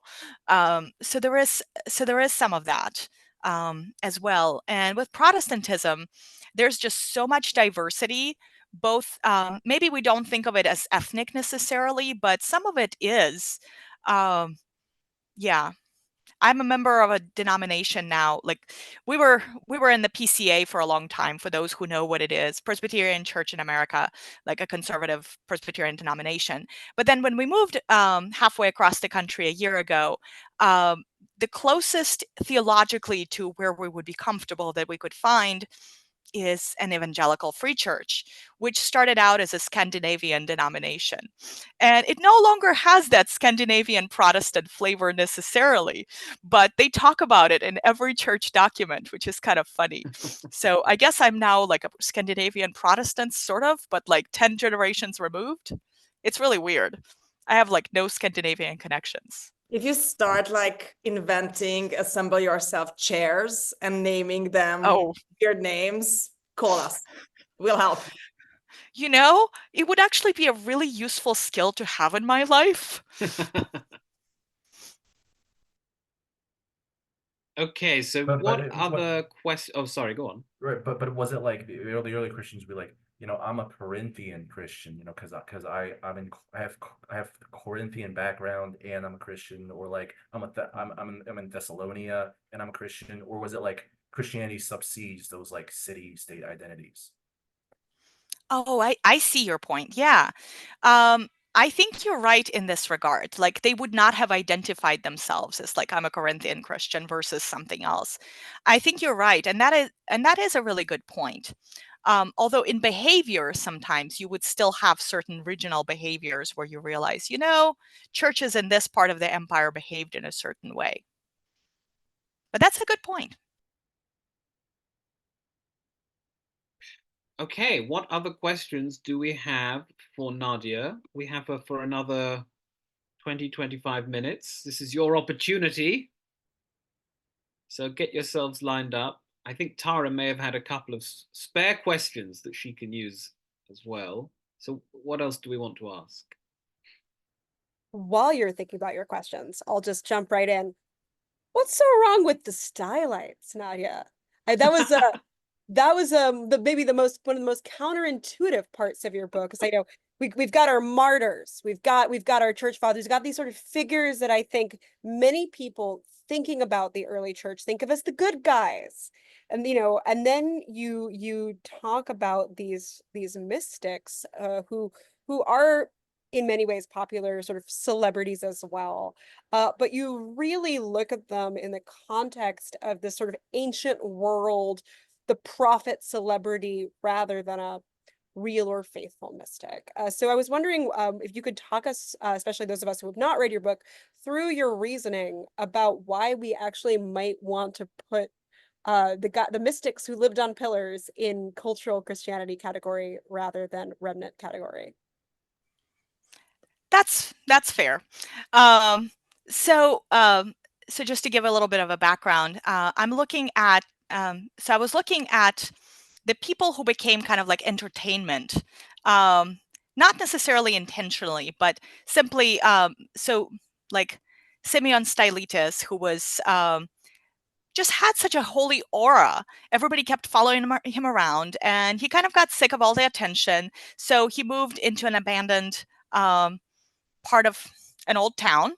So there is some of that as well. And with Protestantism, there's just so much diversity. Both, maybe we don't think of it as ethnic necessarily, but some of it is. Yeah. I'm a member of a denomination now. Like we were in the PCA for a long time, for those who know what it is, Presbyterian Church in America, like a conservative Presbyterian denomination. But then when we moved halfway across the country a year ago, the closest theologically to where we would be comfortable that we could find is an evangelical free church, which started out as a Scandinavian denomination. And it no longer has that Scandinavian Protestant flavor necessarily, but they talk about it in every church document, which is kind of funny. So I guess I'm now like a Scandinavian Protestant, sort of, but like 10 generations removed. It's really weird. I have like no Scandinavian connections. If you start like inventing assemble yourself chairs and naming them weird names, call us. We'll help. You know, it would actually be a really useful skill to have in my life. Okay, so what other questions? Oh, sorry, go on. Right, but was it like the early Christians be like, you know, I'm a Corinthian Christian, you know, because I have Corinthian background and I'm a Christian, or like I'm in Thessalonia and I'm a Christian, or was it like Christianity subsedes those like city-state identities? Oh, I see your point. Yeah. I think you're right in this regard. Like they would not have identified themselves as like, I'm a Corinthian Christian versus something else. I think you're right. And that is a really good point. Although in behavior, sometimes you would still have certain regional behaviors where you realize, you know, churches in this part of the empire behaved in a certain way. But that's a good point. Okay, what other questions do we have for Nadya? We have her for another 20, 25 minutes. This is your opportunity. So get yourselves lined up. I think Tara may have had a couple of spare questions that she can use as well. So what else do we want to ask? While you're thinking about your questions, I'll just jump right in. What's so wrong with the stylites, Nadya? That was one of the most counterintuitive parts of your book, because I know we've got our martyrs, we've got our church fathers, we've got these sort of figures that I think many people thinking about the early church think of as the good guys. And you know, and then you talk about these mystics who are in many ways popular sort of celebrities as well. But you really look at them in the context of this sort of ancient world, the prophet celebrity, rather than a real or faithful mystic. So I was wondering if you could talk us, especially those of us who have not read your book, through your reasoning about why we actually might want to put the mystics who lived on pillars in cultural Christianity category rather than remnant category. That's fair. So just to give a little bit of a background, I'm looking at, so I was looking at the people who became kind of like entertainment, not necessarily intentionally, but simply, so like Simeon Stylites, who was just had such a holy aura. Everybody kept following him around, and he kind of got sick of all the attention. So he moved into an abandoned part of an old town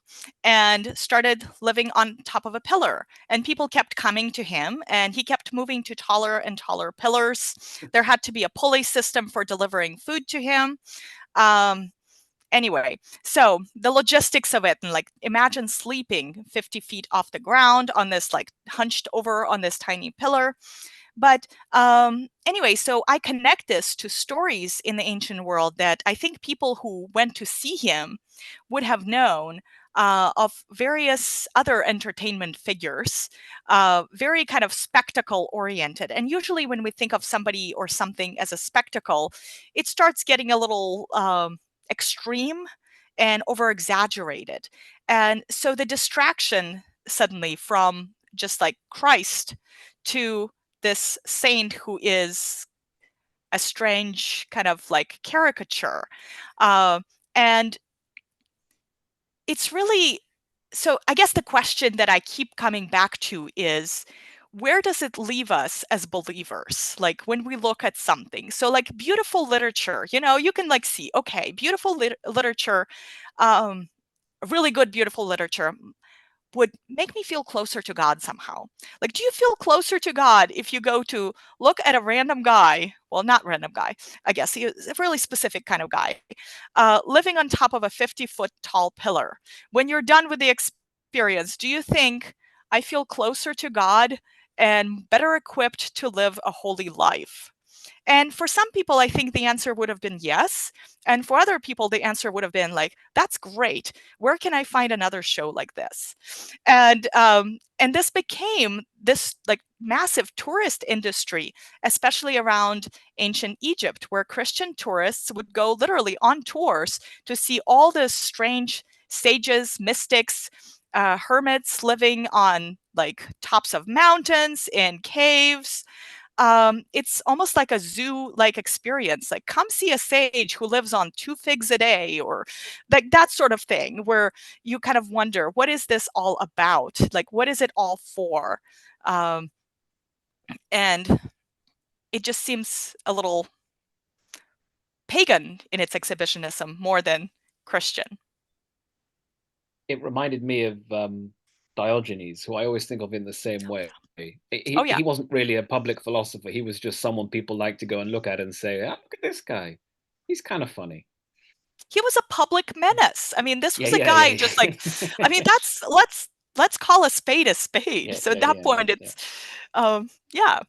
and started living on top of a pillar, and people kept coming to him, and he kept moving to taller and taller pillars. There had to be a pulley system for delivering food to him. Anyway, so the logistics of it, and like imagine sleeping 50 feet off the ground on this, like hunched over on this tiny pillar. But anyway, so I connect this to stories in the ancient world that I think people who went to see him would have known of various other entertainment figures, very kind of spectacle oriented. And usually when we think of somebody or something as a spectacle, it starts getting a little extreme and over exaggerated. And so the distraction suddenly from just like Christ to this saint who is a strange kind of like caricature. And it's really, so I guess the question that I keep coming back to is, where does it leave us as believers? Like when we look at something, so like beautiful literature, you know, you can like see, okay, beautiful literature, really good, beautiful literature would make me feel closer to God somehow. Like, do you feel closer to God if you go to look at a random guy? Well, not random guy, I guess. He is a really specific kind of guy, living on top of a 50-foot tall pillar. When you're done with the experience, do you think I feel closer to God and better equipped to live a holy life? And for some people, I think the answer would have been yes. And for other people, the answer would have been like, that's great. Where can I find another show like this? And this became this like massive tourist industry, especially around ancient Egypt, where Christian tourists would go literally on tours to see all the strange sages, mystics, hermits living on like tops of mountains, in caves. It's almost like a zoo-like experience. Like, come see a sage who lives on 2 figs a day, or like that sort of thing, where you kind of wonder, what is this all about? Like, what is it all for? And it just seems a little pagan in its exhibitionism more than Christian. It reminded me of Diogenes, who I always think of in the same way. He wasn't really a public philosopher. He was just someone people like to go and look at and say, oh, look at this guy. He's kind of funny. He was a public menace. I mean, this was a guy just like, I mean, that's, let's call a spade a spade. So at that point, it's, yeah.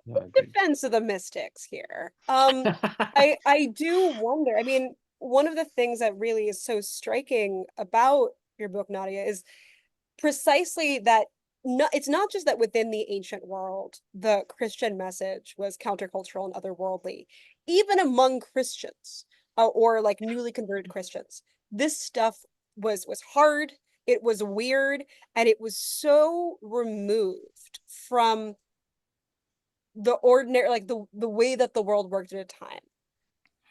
No, defense of the mystics here. I do wonder. I mean, one of the things that really is so striking about your book, Nadya, is precisely that it's not just that within the ancient world, the Christian message was countercultural and otherworldly. Even among Christians, or like newly converted Christians, this stuff was hard, it was weird, and it was so removed from the ordinary, like the way that the world worked at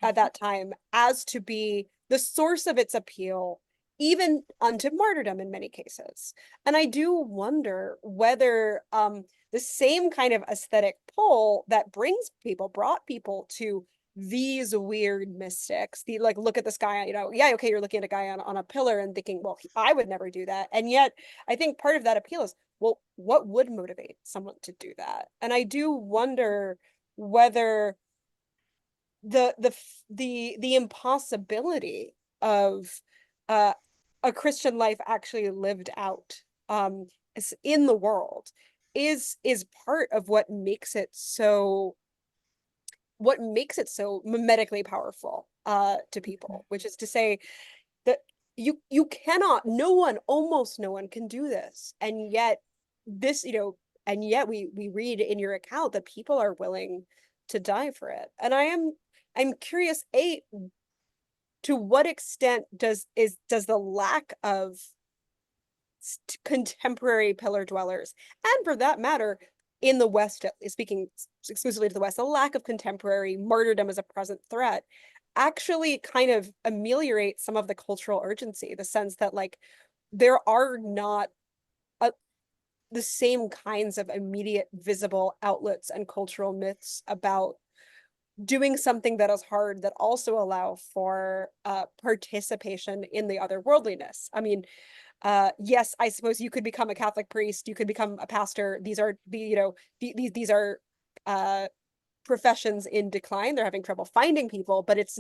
that time, as to be the source of its appeal, even unto martyrdom in many cases. And I do wonder whether the same kind of aesthetic pull that brought people to these weird mystics, the like, look at this guy, you know, yeah, okay, you're looking at a guy on a pillar and thinking, well, I would never do that. And yet I think part of that appeal is, well, what would motivate someone to do that? And I do wonder whether the impossibility of a Christian life actually lived out in the world is part of what makes it so mimetically powerful to people, which is to say that you cannot, almost no one can do this, and yet this, you know, and yet we read in your account that people are willing to die for it. And I'm curious, to what extent does the lack of contemporary pillar dwellers, and for that matter in the West, speaking exclusively to the West, the lack of contemporary martyrdom as a present threat, actually kind of ameliorate some of the cultural urgency, the sense that like there are not the same kinds of immediate visible outlets and cultural myths about doing something that is hard that also allow for participation in the otherworldliness. I mean, yes, I suppose you could become a Catholic priest, you could become a pastor. These are these are professions in decline. They're having trouble finding people, but it's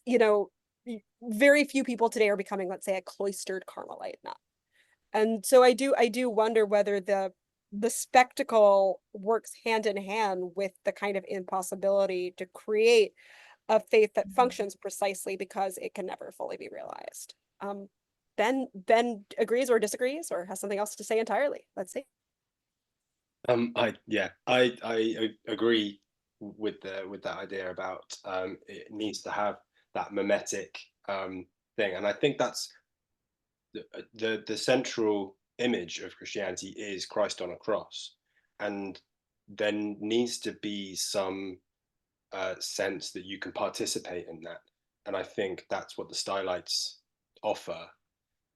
you know, very few people today are becoming, let's say, a cloistered Carmelite nun. And so I do wonder whether the the spectacle works hand in hand with the kind of impossibility to create a faith that functions precisely because it can never fully be realized. Ben agrees or disagrees or has something else to say entirely. Let's see. I agree with that idea about it needs to have that mimetic thing, and I think that's the central image of Christianity is Christ on a cross, and there needs to be some sense that you can participate in that, and I think that's what the stylites offer.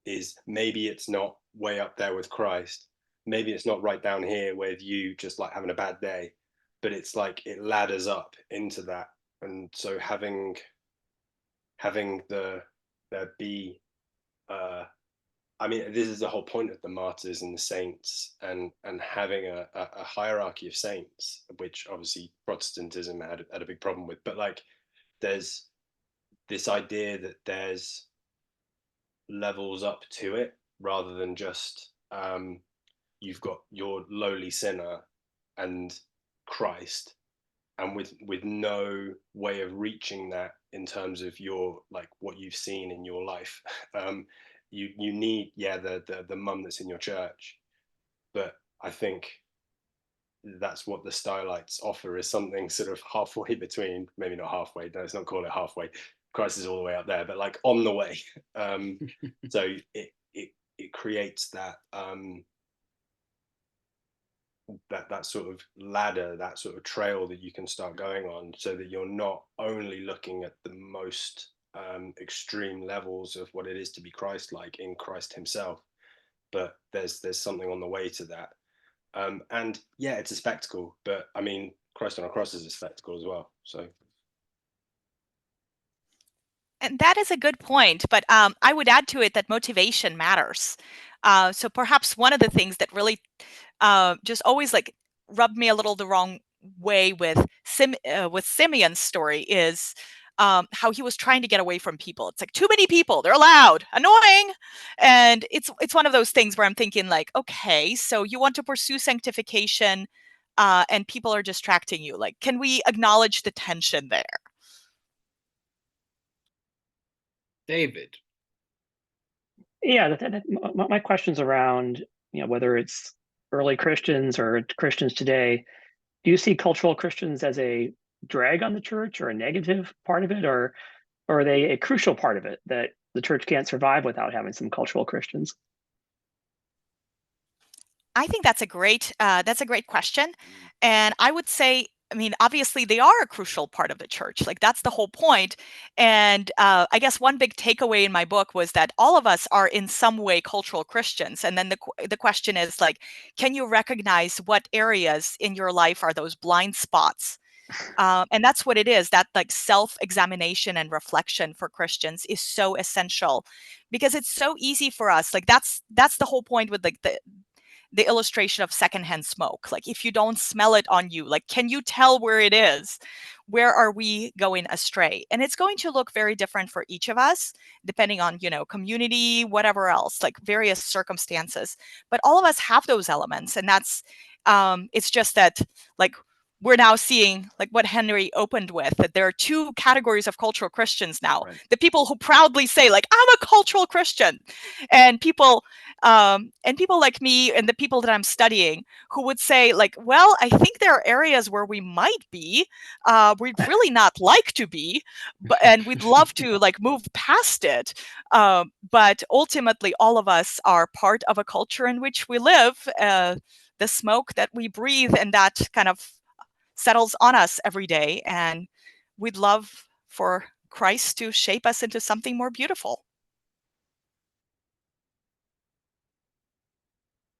Is maybe it's not way up there with Christ, maybe it's not right down here with you just like having a bad day, but it's like it ladders up into that. And so having there be I mean, this is the whole point of the martyrs and the saints, and having a hierarchy of saints, which obviously Protestantism had a big problem with, but like there's this idea that there's levels up to it, rather than just you've got your lowly sinner and Christ, and with no way of reaching that in terms of your like what you've seen in your life. You need the mum that's in your church, but I think that's what the stylites offer, is something sort of halfway between, maybe not halfway, let's not call it halfway, Christ is all the way up there, but like on the way. So it creates that that sort of ladder, that sort of trail that you can start going on, so that you're not only looking at the most extreme levels of what it is to be Christ-like in Christ himself, but there's something on the way to that. And yeah, it's a spectacle, but I mean, Christ on a cross is a spectacle as well. So. And that is a good point, but I would add to it that motivation matters. So perhaps one of the things that really just always like rubbed me a little the wrong way with Simeon's story is how he was trying to get away from people. It's like too many people, they're loud, annoying. And it's one of those things where I'm thinking like, okay, so you want to pursue sanctification and people are distracting you. Like, can we acknowledge the tension there? David. Yeah, my question's around, whether it's early Christians or Christians today. Do you see cultural Christians as a drag on the church or a negative part of it, or are they a crucial part of it that the church can't survive without having some cultural Christians? I think that's a great question, and I would say, I mean, obviously they are a crucial part of the church. Like that's the whole point. And I guess one big takeaway in my book was that all of us are in some way cultural Christians. And then the question is like, can you recognize what areas in your life are those blind spots? And that's what it is. That like self-examination and reflection for Christians is so essential, because it's so easy for us. Like that's the whole point with like the illustration of secondhand smoke. Like if you don't smell it on you, like, can you tell where it is? Where are we going astray? And it's going to look very different for each of us, depending on, community, whatever else, like various circumstances. But all of us have those elements. And that's, it's just that like, we're now seeing like what Henry opened with, that there are two categories of cultural Christians now. Right. The people who proudly say like, I'm a cultural Christian, and people like me and the people that I'm studying who would say like, well, I think there are areas where we might be, we'd really not like to be, and we'd love to like move past it. But ultimately all of us are part of a culture in which we live, the smoke that we breathe, and that kind of settles on us every day, and we'd love for Christ to shape us into something more beautiful.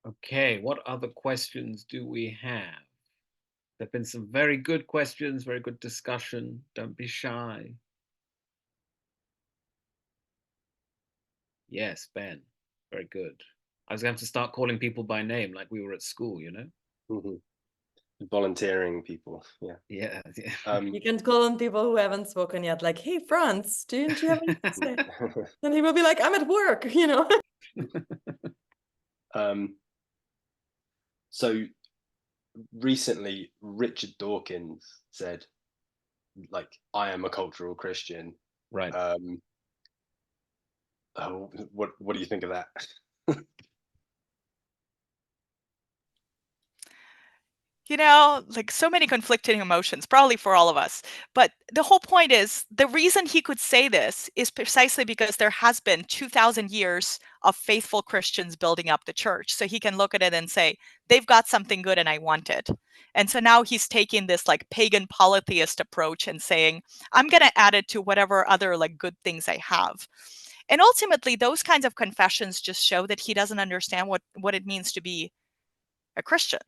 Okay, what other questions do we have? There have been some very good questions, very good discussion. Don't be shy. Yes, Ben, very good. I was going to have to start calling people by name like we were at school, Mm-hmm. Volunteering people, yeah. You can call on people who haven't spoken yet, like, hey Franz, didn't you have anything to say? And he will be like, I'm at work. So recently, Richard Dawkins said, like, I am a cultural Christian. Right. What do you think of that? You know, like so many conflicting emotions, probably for all of us. But the whole point is the reason he could say this is precisely because there has been 2,000 years of faithful Christians building up the church. So he can look at it and say, they've got something good and I want it. And so now he's taking this like pagan polytheist approach and saying, I'm going to add it to whatever other like good things I have. And ultimately, those kinds of confessions just show that he doesn't understand what it means to be a Christian.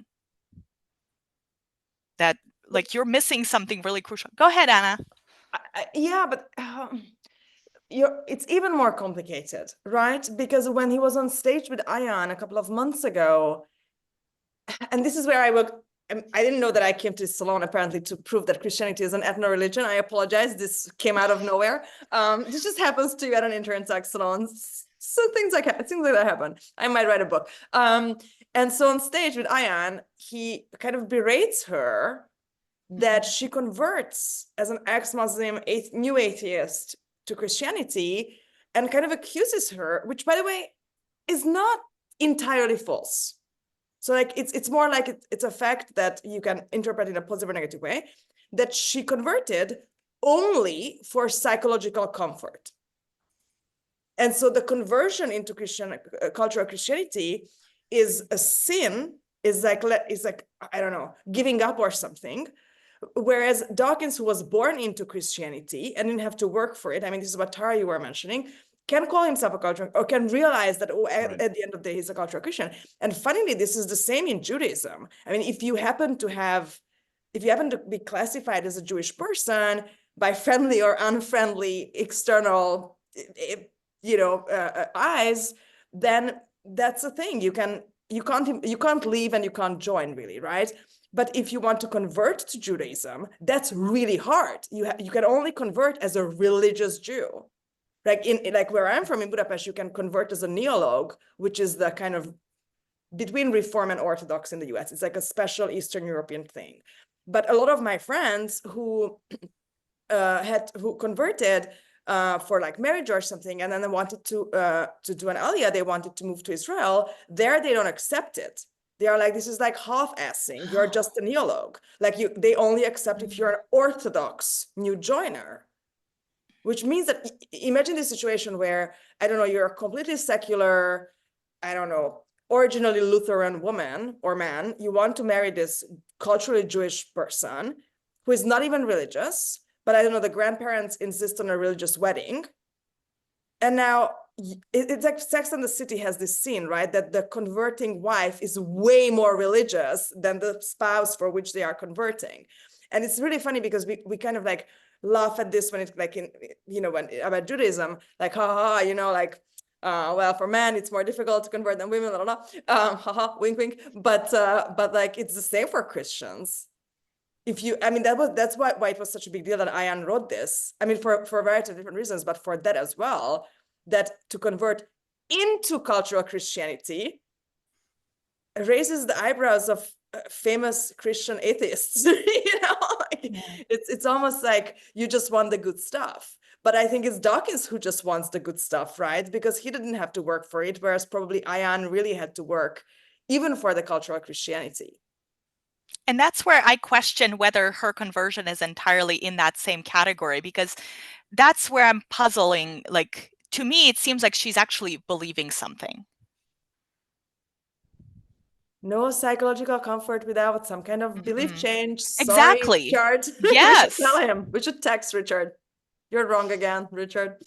That like you're missing something really crucial. Go ahead, Anna. Yeah, but it's even more complicated, right? Because when he was on stage with Ayan a couple of months ago, and this is where I didn't know that I came to Salon apparently to prove that Christianity is an ethno-religion. I apologize. This came out of nowhere. This just happens to you at an interact salon. So things like that happen. I might write a book. And so on stage with Ayan, he kind of berates her that she converts as an ex-Muslim new atheist to Christianity and kind of accuses her, which by the way, is not entirely false. So like it's more like it's a fact that you can interpret in a positive or negative way, that she converted only for psychological comfort. And so the conversion into cultural Christianity is a sin, is like I don't know, giving up or something. Whereas Dawkins, who was born into Christianity and didn't have to work for it, I mean, this is what Tara, you were mentioning, can call himself a cultural, or can realize that at the end of the day, he's a cultural Christian. And funnily, this is the same in Judaism. I mean, if you happen to be classified as a Jewish person by friendly or unfriendly external, eyes, then that's the thing. You can't leave and you can't join, really, right? But if you want to convert to Judaism, that's really hard. You can only convert as a religious Jew. Like where I'm from in Budapest, you can convert as a neologue, which is the kind of between Reform and Orthodox in the US. It's like a special Eastern European thing. But a lot of my friends who converted for like marriage or something, and then they wanted to do an aliyah, they wanted to move to Israel. There, they don't accept it. They are like, this is like half-assing. You're just a neologue. Like they only accept if you're an Orthodox new joiner. Which means that, imagine the situation where, I don't know, you're a completely secular, I don't know, originally Lutheran woman or man, you want to marry this culturally Jewish person who is not even religious, but I don't know, the grandparents insist on a religious wedding. And now, it's like Sex and the City has this scene, right? That the converting wife is way more religious than the spouse for which they are converting. And it's really funny because we kind of like, laugh at this when it's like when about Judaism, like like well, for men it's more difficult to convert than women, blah, blah, blah. Haha, wink wink. But like it's the same for Christians. That's why it was such a big deal that Ayan wrote this. I mean, for a variety of different reasons, but for that as well, that to convert into cultural Christianity raises the eyebrows of famous Christian atheists. It's almost like you just want the good stuff. But I think it's Dawkins who just wants the good stuff, right? Because he didn't have to work for it, whereas probably Ayan really had to work even for the cultural Christianity. And that's where I question whether her conversion is entirely in that same category, because that's where I'm puzzling. Like, to me, it seems like she's actually believing something. No psychological comfort without some kind of belief change. Exactly. Sorry, Richard. Yes. We should tell him. We should text Richard. You're wrong again, Richard.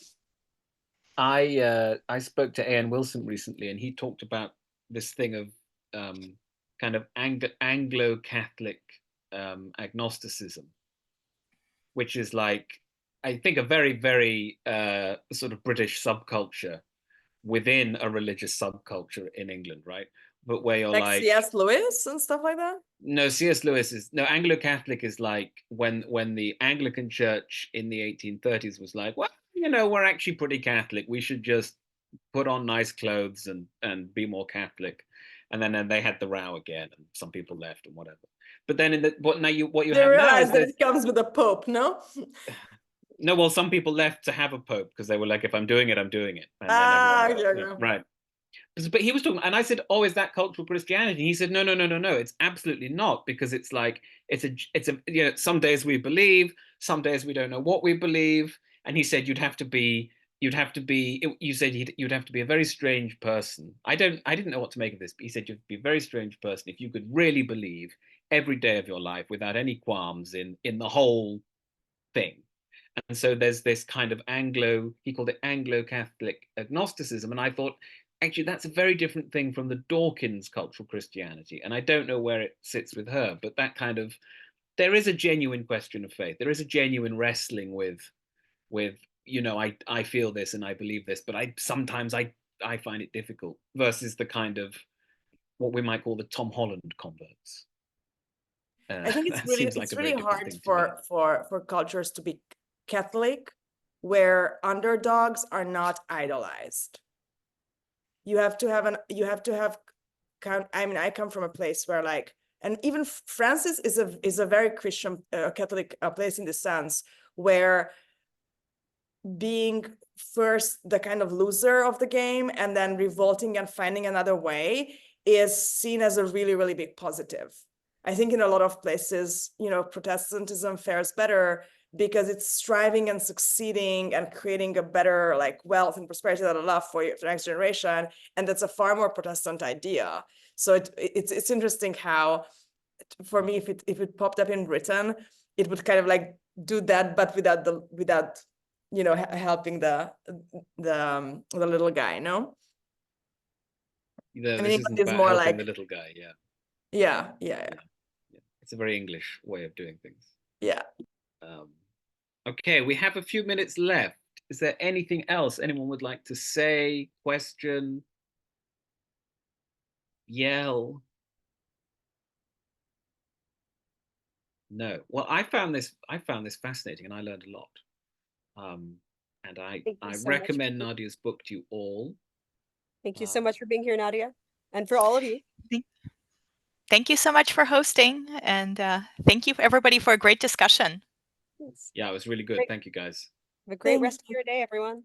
I spoke to Ian Wilson recently, and he talked about this thing of kind of Anglo-Catholic agnosticism, which is like, I think, a very, very sort of British subculture within a religious subculture in England, right? But where you're like C.S. Lewis and stuff like that? No, C.S. Lewis is no, Anglo-Catholic is like when the Anglican Church in the 1830s was like, well, we're actually pretty Catholic. We should just put on nice clothes and be more Catholic. and then they had the row again, and some people left and whatever. But then what you They have now realize is that it comes with a pope, no? no, well, some people left to have a pope because they were like, if I'm doing it, I'm doing it. And then everyone right. But he was talking, and I said, "Oh, is that cultural Christianity?" He said, "No, it's absolutely not, because it's like it's a some days we believe, some days we don't know what we believe." And he said, you'd have to be a very strange person. I didn't know what to make of this, but he said you'd be a very strange person if you could really believe every day of your life without any qualms in the whole thing. And so there's this kind of he called it Anglo-Catholic agnosticism, and I thought, actually, that's a very different thing from the Dawkins cultural Christianity. And I don't know where it sits with her, but that kind of, there is a genuine question of faith. There is a genuine wrestling with I feel this and I believe this, but sometimes I find it difficult, versus the kind of what we might call the Tom Holland converts. I think it's really hard for cultures to be Catholic where underdogs are not idolized. You have to have I come from a place where, like, and even Francis is a very Christian Catholic place in the sense where being first the kind of loser of the game and then revolting and finding another way is seen as a really, really big positive. I think in a lot of places, Protestantism fares better because it's striving and succeeding and creating a better, like, wealth and prosperity that I love for the next generation. And that's a far more Protestant idea. So it's interesting how, for me, if it popped up in Britain, it would kind of like do that, but without helping the little guy, no? England is more like the little guy, yeah. It's a very English way of doing things. Yeah. Okay, we have a few minutes left. Is there anything else anyone would like to say, question, yell? No. Well, I found this fascinating, and I learned a lot. And I recommend Nadya's book to you all. Thank you so much for being here, Nadya, and for all of you. Thank you so much for hosting, and thank you everybody for a great discussion. Yeah, it was really good. Thank you, guys. Have a great rest of your day, everyone.